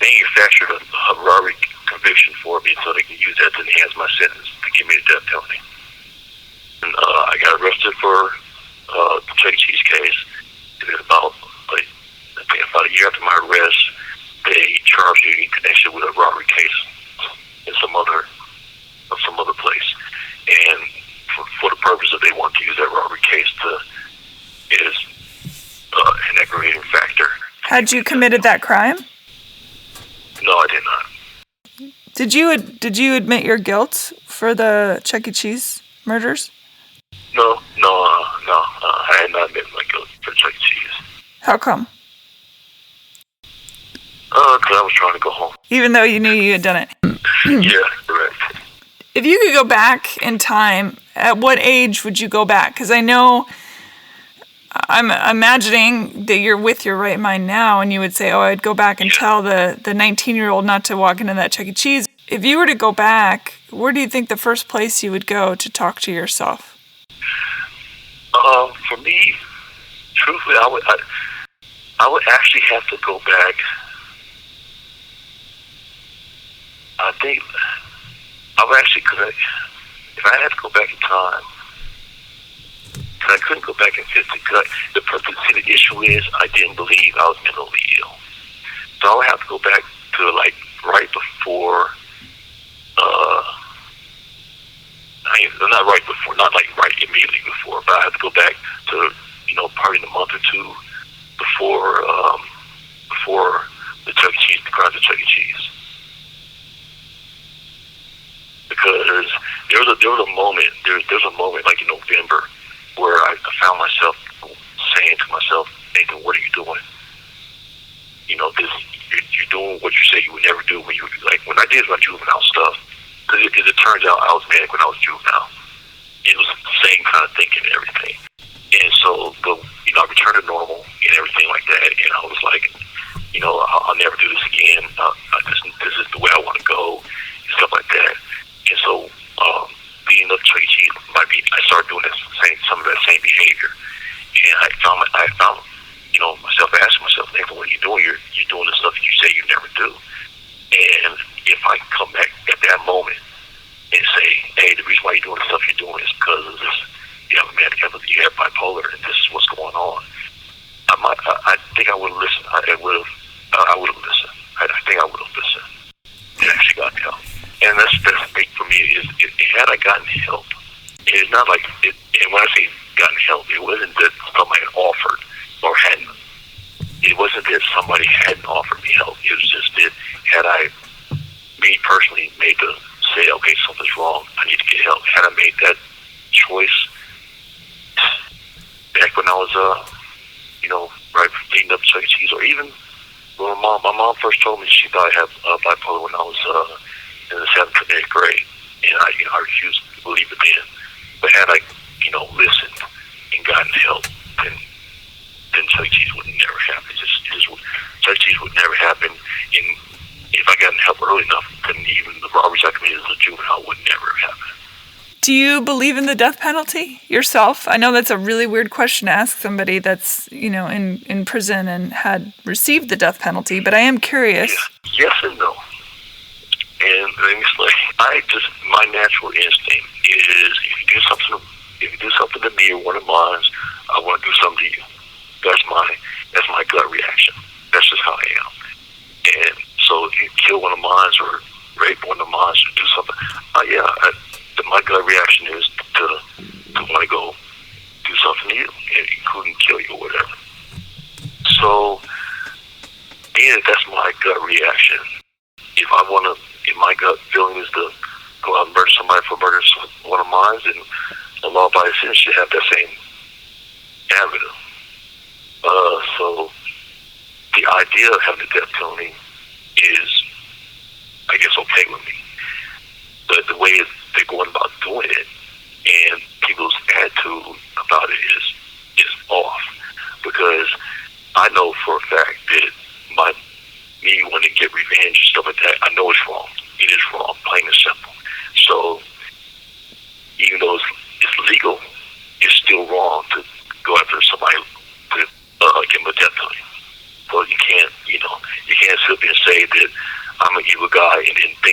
manufactured a robbery conviction for me so they can use that to enhance my sentence to give me the death penalty. And I got arrested for the Chuck E. Cheese case. And then about a year after my arrest, they charged me in connection with a robbery case in some other place. And for the purpose that they want to use that robbery case as an aggravating factor. Had you committed that crime? No, I did not. Did you admit your guilt for the Chuck E. Cheese murders? No. I had not admitted my guilt for Chuck E. Cheese. How come? Because I was trying to go home. Even though you knew you had done it. Yeah, correct. If you could go back in time, at what age would you go back? Because I know, I'm imagining that you're with your right mind now, and you would say, I'd go back and tell the 19-year-old not to walk into that Chuck E. Cheese. If you were to go back, where do you think the first place you would go to talk to yourself? For me, truthfully, I would actually have to go back. I think I would actually, if I had to go back in time, because I couldn't go back in 50. The issue is I didn't believe I was mentally ill, so I would have to go back to right before. Not right before, not right immediately before, but I had to go back to probably a month or two before the Chuck E. Cheese, the crimes of Chuck E. Cheese. Because there was a moment like in November where I found myself saying to myself, Nathan, what are you doing? You're doing what you say you would never do when I did my juvenile stuff. Because it turns out I was manic when I was juvenile. It was the same kind of thinking and everything. And so, I returned to normal and everything like that. And I was like, I'll never do this again. This is the way I want to go and stuff like that. And so, being up Chuck E. Cheese, I started doing some of that same behavior. And I found myself asking myself, Nathan, what are you doing? You're doing the stuff you say you never do. And if I come back at that moment and say, hey, the reason why you're doing the stuff you're doing is because of this, you have bipolar, and this is what's going on. I think I would have listened. I would have listened. I think I would have listened. And actually got help. And that's big for me is had I gotten help, it's not like it. And when I say gotten help, it wasn't that somebody had offered or hadn't. It wasn't that somebody hadn't offered me help. It was just that had I, me personally, made the say, okay, something's wrong, I need to get help. Had I made that choice back when I was, right leading up to Chuck E. Cheese, or even when my mom first told me she thought I had bipolar when I was in the 7th or 8th grade, and I refused to believe it then. But had I, listened and gotten help, then Chuck E. Cheese would never happen. Chuck E. Cheese would never happen. And if I gotten help early enough, then even the robberies I committed as a juvenile would never have happened. Do you believe in the death penalty yourself? I know that's a really weird question to ask somebody that's, in prison and had received the death penalty, but I am curious. Yeah. Yes and no. And let me say, my natural instinct is if you do something to me or one of mine, I want to do something to you. That's my gut reaction. That's just how I am. And so if you kill one of mine or rape one of mine or do something, my gut reaction is to want to go do something to you, including kill you or whatever. So, being that that's my gut reaction, if my gut feeling is to go out and murder somebody for murdering one of mine, then the law-abiding citizen should have that same avenue. So, the idea of having the death penalty is, I guess, okay with me. But the way they're going about doing it and people's attitude about it is off. Because I know for a fact that me wanting to get revenge and stuff like that, I know it's wrong. It is wrong, plain and simple. So even though it's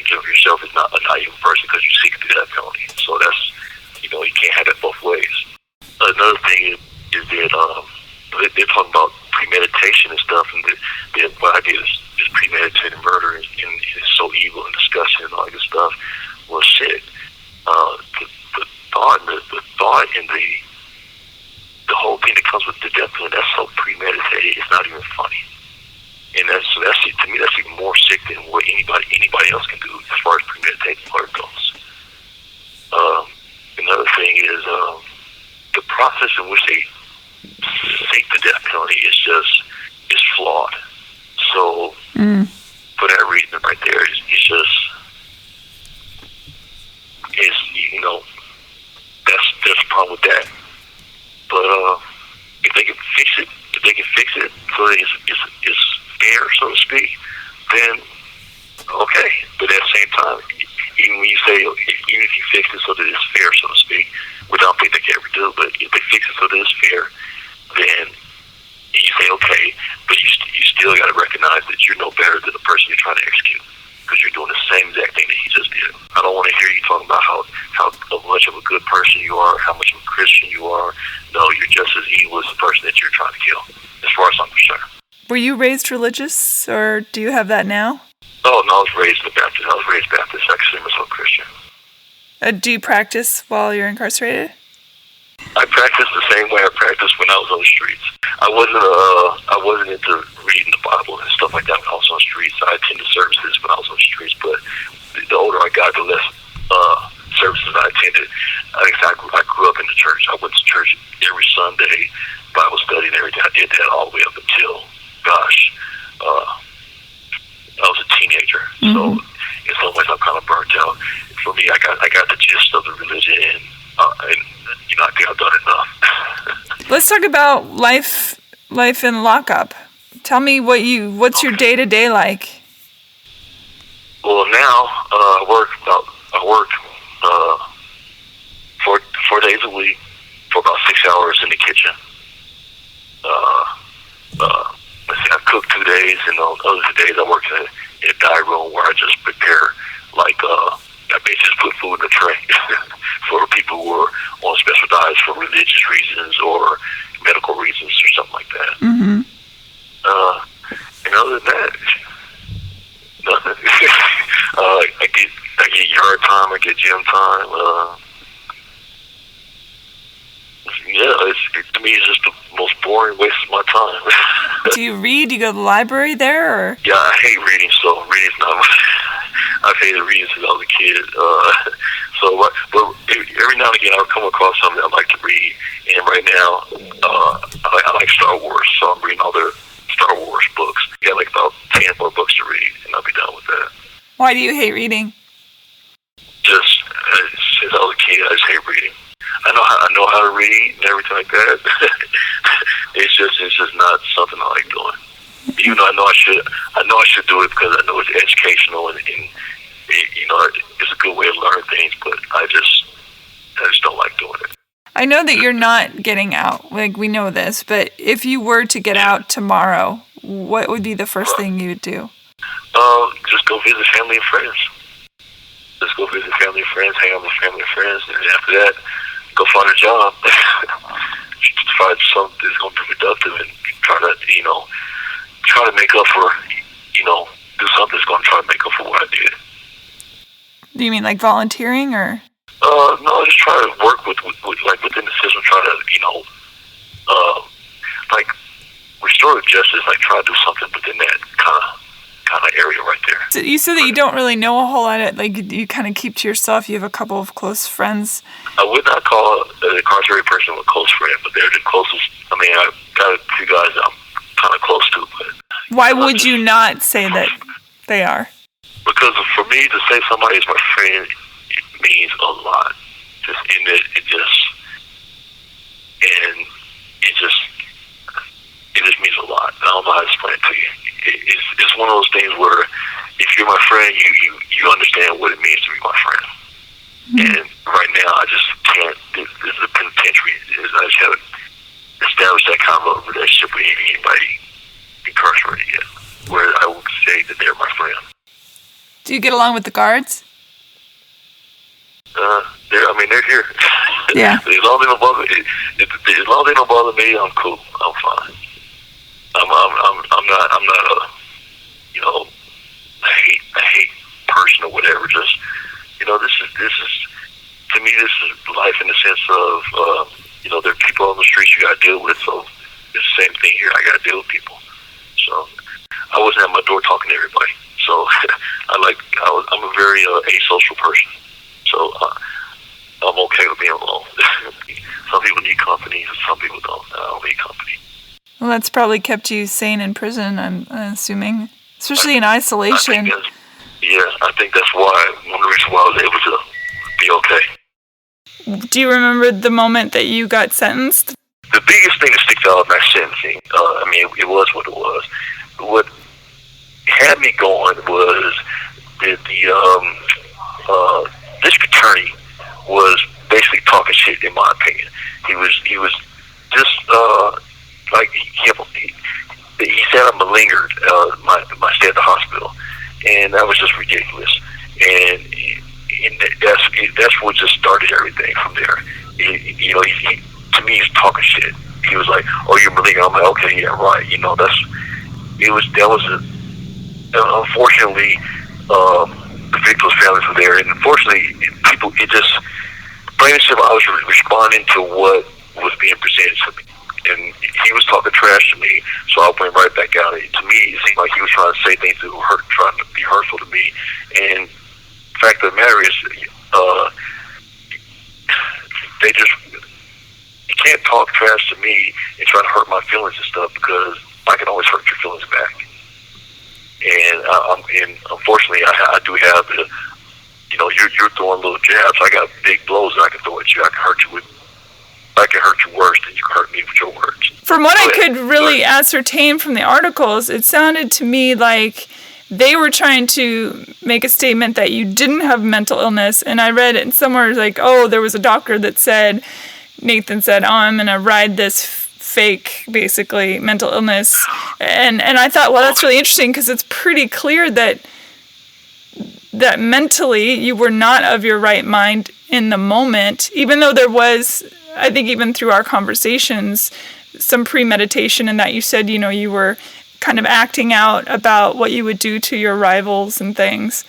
think of yourself as not a naive person because you seek the death penalty. So that's, you can't have it both ways. Another thing is that they're talking about premeditation and stuff, and that what I did is premeditated murder, and it's so evil and disgusting and all that stuff. Well, shit. The thought and the whole thing that comes with the death penalty, that's so premeditated. It's not even funny. And that's to me, that's even more sick than what anybody else can do as far as premeditated murder goes. Another thing is the process in which they seek the death penalty is flawed. So for that reason, right there, it's that's the problem with that. But if they can fix it so that it's fair, so to speak, then okay. But at the same time, even when you say, even if you fix it so that it's fair, so to speak, which I don't think they can ever do, but if they fix it so that it's fair, then you say, okay, but you still got to recognize that you're no better than the person you're trying to execute, because you're doing the same exact thing that he just did. I don't want to hear you talking about how much of a good person you are, how much of a Christian you are. No, you're just as evil as the person that you're trying to kill, as far as I'm concerned. Were you raised religious, or do you have that now? Oh, no, I was raised Baptist. I was raised Baptist. I consider myself Christian. Do you practice while you're incarcerated? I practiced the same way I practiced when I was on the streets. I wasn't into reading the Bible and stuff like that when I was on the streets. I attended services when I was on the streets, but the older I got, the less services I attended. I grew up in the church. I went to church every Sunday, Bible study and everything. I did that all the way up until, I was a teenager. Mm-hmm. So in some ways I'm kind of burnt out. For me, I got the gist of the religion, and I think I've done enough. Let's talk about life in lockup. Tell me what's your day-to-day like? Well, now I work 4 days a week for about 6 hours in the kitchen. Let's see, I cook 2 days, and on other days I work in a diet room where I just prepare, I basically just put food in a tray for people who are on special diets for religious reasons or medical reasons or something like that. Mm-hmm. And other than that, nothing. I get yard time, I get gym time. To me, it's just the most boring waste of my time. Do you read? Do you go to the library there? Or? Yeah, I hate reading, so reading's not my... I've hated reading since I was a kid. But every now and again, I'll come across something I like to read. And right now, I like Star Wars, so I'm reading all the Star Wars books. I got about 10 more books to read, and I'll be done with that. Why do you hate reading? Just since I was a kid, I just hate reading. I know how to read and everything like that. It's just not something I like doing. Even though I know I should do it because I know it's educational and it's a good way to learn things, but I just don't like doing it. I know that you're not getting out. We know this, but if you were to get out tomorrow, what would be the first thing you would do? Just go visit family and friends. Just go visit family and friends, hang out with family and friends, and after that, go find a job. Find something that's going to be productive and try to make up for, do something that's going to try to make up for what I did. Do you mean like volunteering or? No, just try to work with within the system, try to, restorative justice, try to do something within that kind of area right there. So you said that you don't really know a whole lot of you kind of keep to yourself. You have a couple of close friends. I would not call an incarcerated person a close friend, but they're the closest. I mean, I've got a few guys that I'm kind of close to. But why would you not say that they are? Because for me to say somebody is my friend, it means a lot. It just means a lot. I don't know how to explain it to you. It's one of those things where if you're my friend, you understand what it means to be my friend. Mm-hmm. And right now, I just can't. This is a penitentiary. I just haven't established that kind of a relationship with anybody incarcerated yet, where I would say that they're my friend. Do you get along with the guards? They're here. Yeah. As long as they don't bother me, I'm cool. I'm fine. I'm not a, a hate person or whatever. Just, this is to me, this is life in the sense of, there are people on the streets you got to deal with. So it's the same thing here. I got to deal with people. So I wasn't at my door talking to everybody. So I'm a very asocial person. So I'm okay with being alone. Some people need company, some people don't. I don't need company. Well, that's probably kept you sane in prison, I'm assuming, especially in isolation. I think that's one of the reasons why I was able to be okay. Do you remember the moment that you got sentenced? The biggest thing that sticks out of my sentencing, it was what it was. What had me going was that the district attorney was basically talking shit, in my opinion. He was just he said I malingered my stay at the hospital, and that was just ridiculous. And that's what just started everything from there. He to me, he's talking shit. He was like, "Oh, you're malingered." I'm like, "Okay, yeah, right." Unfortunately, the victims' families were there, and unfortunately, people. Plain and simple, I was responding to what was being presented to me, and he was talking trash to me, so I went right back out. To me, it seemed like he was trying to say things that were trying to be hurtful to me. And the fact of the matter is, you can't talk trash to me and try to hurt my feelings and stuff, because I can always hurt your feelings back. And unfortunately, I do have the. You're throwing little jabs. I got big blows that I can throw at you. I can hurt you worse than you can hurt me with your words. From what I could really ascertain from the articles, it sounded to me like they were trying to make a statement that you didn't have mental illness. And I read it somewhere like, there was a doctor that said, Nathan said, I'm going to ride this fake, basically, mental illness. And I thought, well, that's really interesting, because it's pretty clear that mentally you were not of your right mind in the moment, even though there was, I think even through our conversations, some premeditation, and that you said, you were kind of acting out about what you would do to your rivals and things.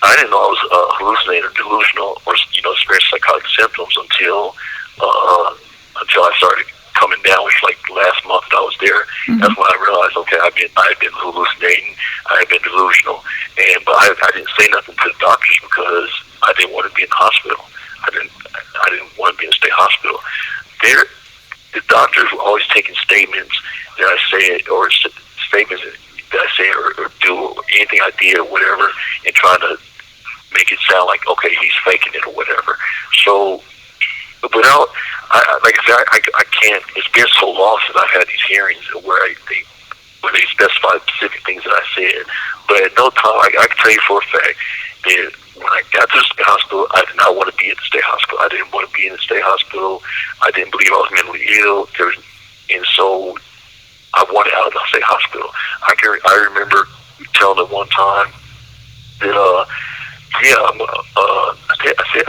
I didn't know I was hallucinating or delusional or, experiencing psychotic symptoms until I started coming down, which like last month that I was there. Mm-hmm. That's when I realized, okay, I had been hallucinating, I had been delusional, but I didn't say nothing to the doctors because I didn't want to be in the hospital. I didn't want to be in a state hospital. The doctors were always taking statements that I said, or statements that I say or do, or anything I did or whatever, and trying to make it sound like, okay, he's faking it or whatever. So, without, like I said, I can't. It's been so long since I've had these hearings where they specify specific things that I said. But at no time, I can tell you for a fact that when I got to the state hospital, I did not want to be at the state hospital. I didn't want to be in the state hospital. I didn't believe I was mentally ill. And so I wanted out of the state hospital. I remember telling them one time that, I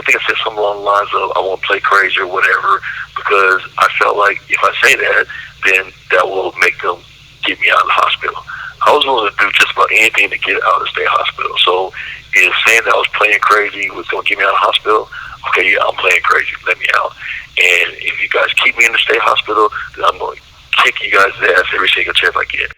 think I said something along the lines of, I won't play crazy or whatever, because I felt like if I say that, then that will make them get me out of the hospital. I was willing to do just about anything to get out of the state hospital. So if saying that I was playing crazy was going to get me out of the hospital, okay, yeah, I'm playing crazy, let me out. And if you guys keep me in the state hospital, then I'm going to kick you guys' ass every single chance I get.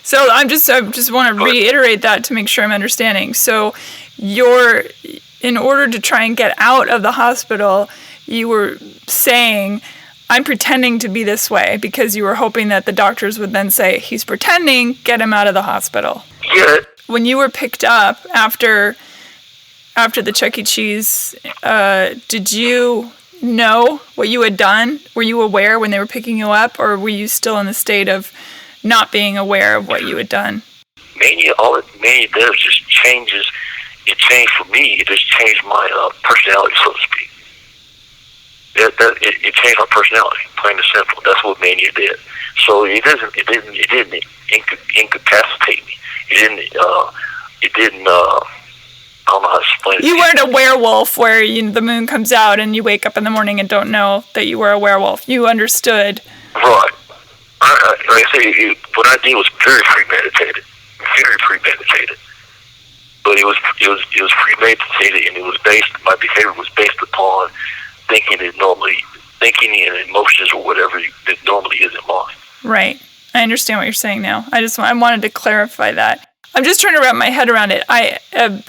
So I just want to reiterate that to make sure I'm understanding. So in order to try and get out of the hospital, you were saying, I'm pretending to be this way, because you were hoping that the doctors would then say, he's pretending, get him out of the hospital. Yeah. When you were picked up after the Chuck E. Cheese, did you know what you had done? Were you aware when they were picking you up, or were you still in the state of not being aware of what you had done? All it does just changes. It changed for me. It just changed my personality, so to speak. It changed my personality, plain and simple. That's what mania did. So it didn't incapacitate me. It didn't I don't know how to explain it. You weren't a werewolf where the moon comes out and you wake up in the morning and don't know that you were a werewolf. You understood. Right. Like I say, what I did was very premeditated. Very premeditated. But it was premeditated, and it was based. My behavior was based upon thinking and emotions or whatever that normally isn't lost. Right. I understand what you're saying now. I wanted to clarify that. I'm just trying to wrap my head around it.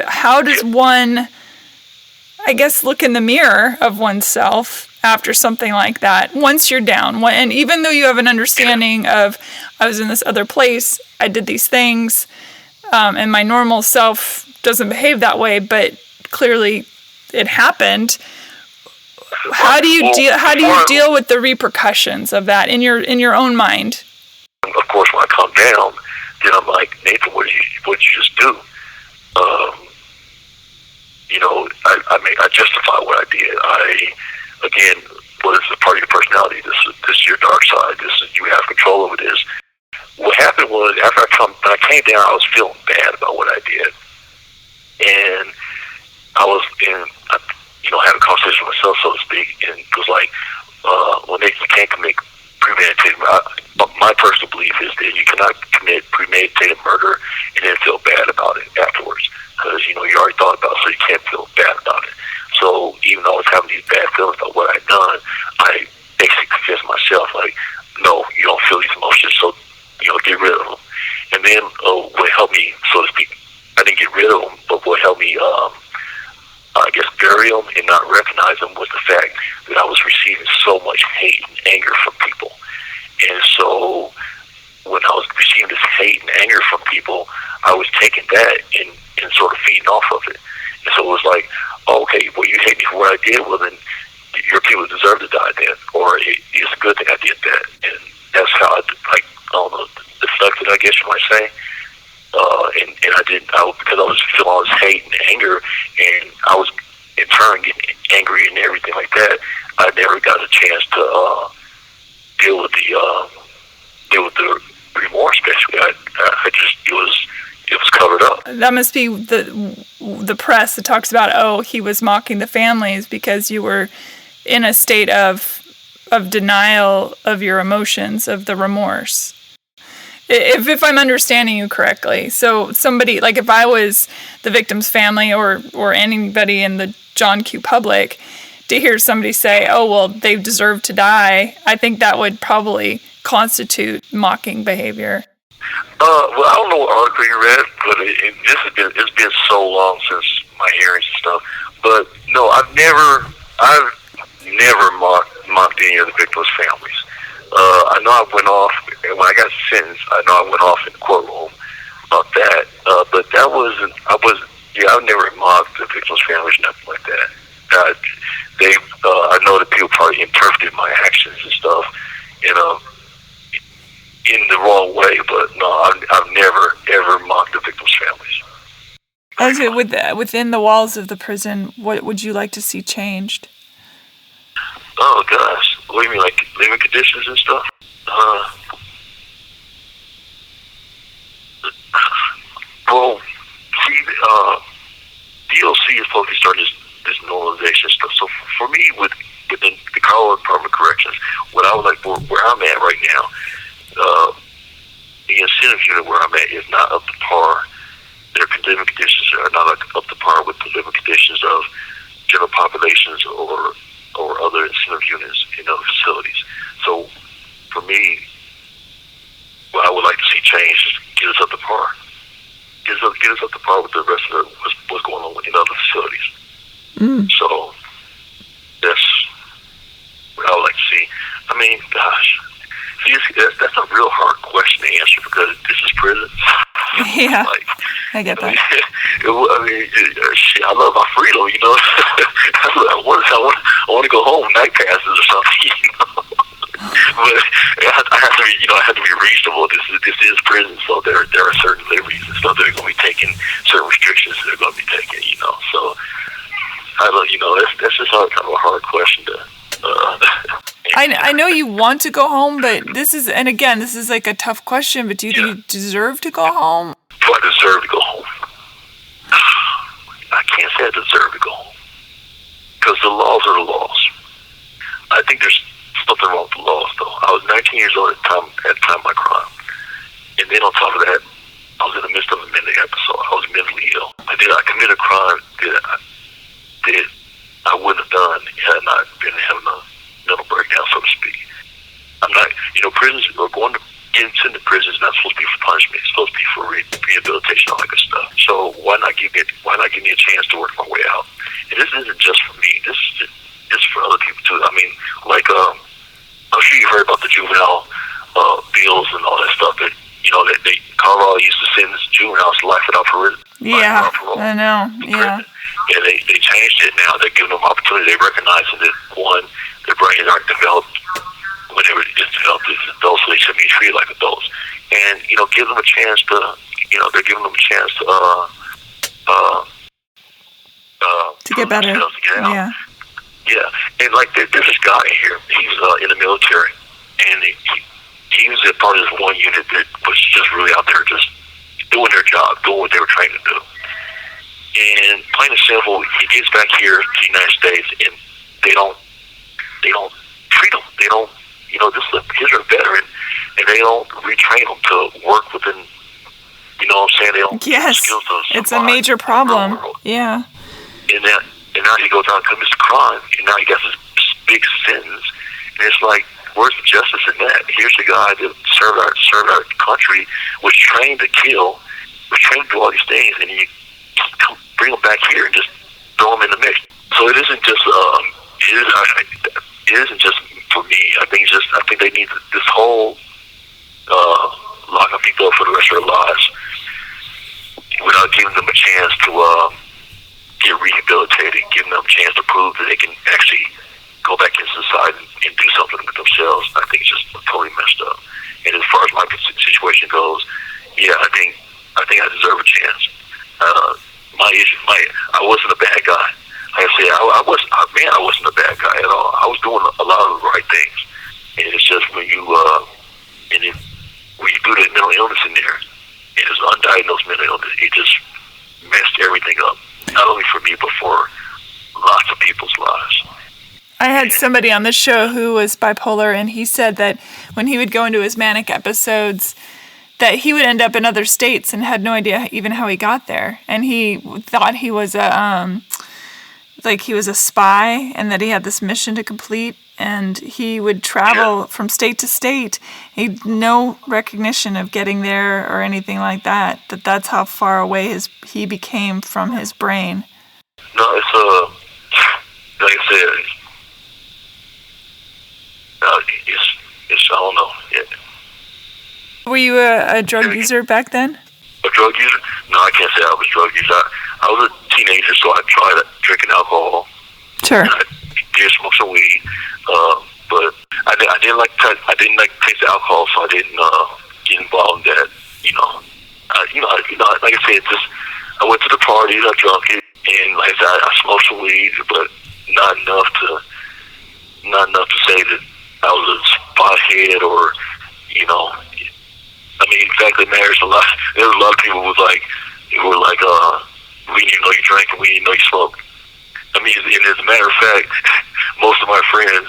How does one, I guess, look in the mirror of oneself after something like that once you're down? And even though you have an understanding of, I was in this other place, I did these things, and my normal self doesn't behave that way, but clearly it happened. How do you deal with the repercussions of that in your own mind? Of course, when I come down, then I'm like, Nathan, what did you just do? I justify what I did. Again, this is a part of your personality. This is your dark side. You have control over this. What happened was, when I came down, I was feeling bad about what I did, and I had a conversation with myself, so to speak, and it was like, well, Nathan, you can't commit premeditated murder. My personal belief is that you cannot commit premeditated murder and then feel bad about it afterwards, because you already thought about it, so you can't feel bad about it. So even though I was having these bad feelings about what I'd done, I basically convinced myself, like, no, you don't feel these emotions, so get rid of them. And then what helped me, so to speak, I didn't get rid of them, but what helped me, I guess, bury them and not recognize them was the fact that I was receiving so much hate and anger from people. And so when I was receiving this hate and anger from people, I was taking that and sort of feeding off of it. And so it was like, oh, okay, well, you hate me for what I did, well, then your people deserve to die then, or it's a good thing I did that. And that's how I don't know, deflected, I guess you might say. And I didn't, because I was feeling all this hate and anger, and I was in turn getting angry and everything like that, I never got a chance to deal with the remorse. Basically, it was covered up. That must be the press that talks about, oh, he was mocking the families because you were in a state of denial of your emotions, of the remorse. If I'm understanding you correctly. So somebody, like if I was the victim's family or anybody in the John Q. public, to hear somebody say, oh, well, they deserve to die, I think that would probably constitute mocking behavior. Well, I don't know what article you read, but it's been so long since my hearings and stuff. But no, I've never mocked any of the victims' families. I know I went off, and when I got sentenced, I know I went off in the courtroom about that. But that wasn't, I've never mocked the victims' families, nothing like that. I know that people probably interpreted my actions and stuff, in the wrong way, but no, I've never, ever mocked the victims' families. Within the walls of the prison, what would you like to see changed? Oh, gosh. What do you mean, like living conditions and stuff? Well, see, DLC is supposed to start this normalization stuff. So for me, within the Colorado Department of Corrections, what I would like, where I'm at right now, the incentive unit where I'm at is not up to par. Their living conditions are not up to par with the living conditions of general populations or other incentive units in other facilities. So for me, what I would like to see change is get us up to par. Get us up to par with the rest of what's going on in other facilities. So that's what I would like to see. I mean, gosh, see, that's a real hard question to answer because this is prison. Yeah, I get that. Shit, I love my freedom, I want to go home, night passes or something, But I have to be reasonable. This is prison, so there are certain liberties and stuff that are going to be taken, certain restrictions that are going to be taken, So that's just kind of a hard question to. I know you want to go home, but this is like a tough question, but do you think you deserve to go home? Do I deserve to go home? I can't say I deserve to go home. Because the laws are the laws. I think there's something wrong with the laws, though. I was 19 years old at the time of my crime. And then on top of that, I was in the midst of a mental episode. I was mentally ill. I committed a crime that I wouldn't have done had I not been having a mental breakdown, so to speak. I'm not, prisons, or getting sent to prison is not supposed to be for punishment. It's supposed to be for rehabilitation, all that good stuff. So why not give me a chance to work my way out? And this isn't just for me. This is for other people too. I mean, like, I'm sure you heard about the juvenile bills and all that stuff. That Colorado used to sentence juveniles to life without parole. Yeah, I know. Yeah. Yeah, they changed it now. They're giving them opportunity. They recognize that, one, their brains aren't developed whenever it's developed as adults, so they should be treated like adults. And, give them a chance to, they're giving them a chance to get better. To get out. Yeah. Yeah. And, like, there's this guy here. He's in the military. And he was a part of this one unit that was just really out there just doing their job, doing what they were trained to do. And plain and simple, he gets back here to the United States, and they don't treat him. They don't, here's a veteran, and they don't retrain him to work within, you know what I'm saying? They don't yes, skills to survive. It's a major problem. Yeah. And now he goes out and commits a crime, and now he got this big sentence, and it's like, where's the justice in that? Here's the guy that served our country, was trained to kill, was trained to do all these things, and you bring him back here and just throw him in the mix. So it isn't just it isn't just for me. I think they need this whole locking people up for the rest of their lives without giving them a chance to get rehabilitated, giving them a chance to prove that they can actually go back into society and do something with themselves. I think it's just totally messed up. And as far as my situation goes, yeah, I think I deserve a chance. I wasn't a bad guy. Like I say, I wasn't a bad guy at all. I was doing a lot of the right things. And it's just when you do that mental illness in there, and it's undiagnosed mental illness, it just messed everything up. Not only for me, but for lots of people's lives. I had somebody on the show who was bipolar, and he said that when he would go into his manic episodes, that he would end up in other states and had no idea even how he got there. And he thought he was a spy, and that he had this mission to complete. And he would travel from state to state. He had no recognition of getting there or anything like that. That's how far away he became from his brain. No, it's like I said, it's I don't know. Were you a drug user back then? A drug user? No, I can't say I was a drug user. I was a teenager, so I tried drinking alcohol. Sure. And I did smoke some weed, but I didn't like taste the alcohol, so I didn't get involved in that. Like I said, I went to the parties, I drank it, and like I said, I smoked some weed, but not enough to say that I was a spothead or, I mean, in fact, it matters a lot. There was a lot of people who were like, we didn't know you drank and we didn't know you smoked. I mean, and as a matter of fact, most of my friends,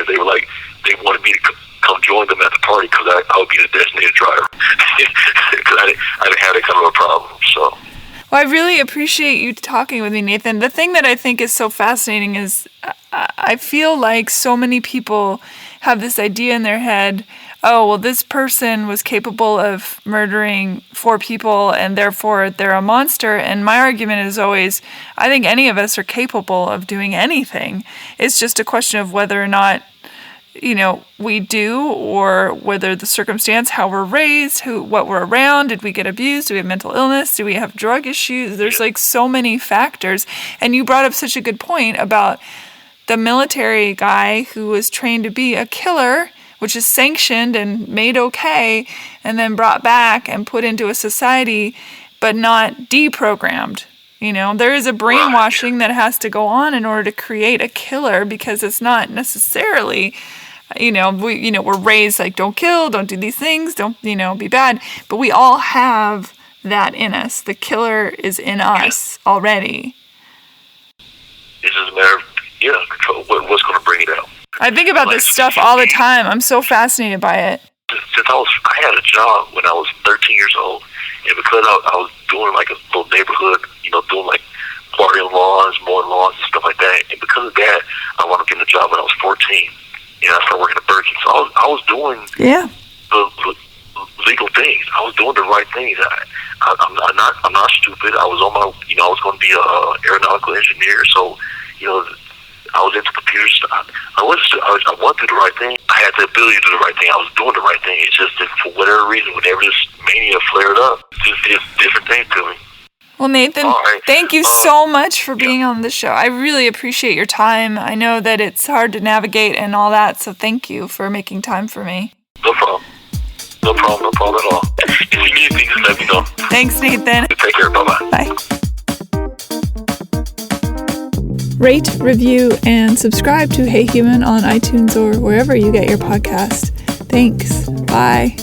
they were like, they wanted me to come join them at the party because I would be the designated driver. Because I didn't have that kind of a problem, so. Well, I really appreciate you talking with me, Nathan. The thing that I think is so fascinating is I feel like so many people have this idea in their head, oh, well, this person was capable of murdering 4 people and therefore they're a monster. And my argument is always, I think any of us are capable of doing anything. It's just a question of whether or not, we do, or whether the circumstance, how we're raised, what we're around, did we get abused, do we have mental illness, do we have drug issues? There's like so many factors. And you brought up such a good point about the military guy who was trained to be a killer, which is sanctioned and made okay, and then brought back and put into a society, but not deprogrammed. There is a brainwashing that has to go on in order to create a killer, because it's not necessarily, we're raised like, don't kill, don't do these things, don't, be bad. But we all have that in us. The killer is in us already. It's just a matter of, control what's going to bring it out. I think about this stuff all the time. I'm so fascinated by it. Since I had a job when I was 13 years old, and because I was doing like a little neighborhood, doing like watering lawns, mowing lawns and stuff like that, and because of that, I wound up getting a job when I was 14, and I started working at Burger King. So I was doing the legal things. I was doing the right things. I'm not stupid. I was on my, I was going to be a aeronautical engineer, so I was into computers. I wanted to do the right thing. I had the ability to do the right thing. I was doing the right thing. It's just that for whatever reason, whenever this mania flared up, it just did different things to me. Well, Nathan, thank you so much for being on the show. I really appreciate your time. I know that it's hard to navigate and all that, so thank you for making time for me. No problem. No problem at all. If you need anything, just let me know. Thanks, Nathan. Take care. Bye-bye. Bye. Rate, review, and subscribe to Hey Human on iTunes or wherever you get your podcast. Thanks. Bye.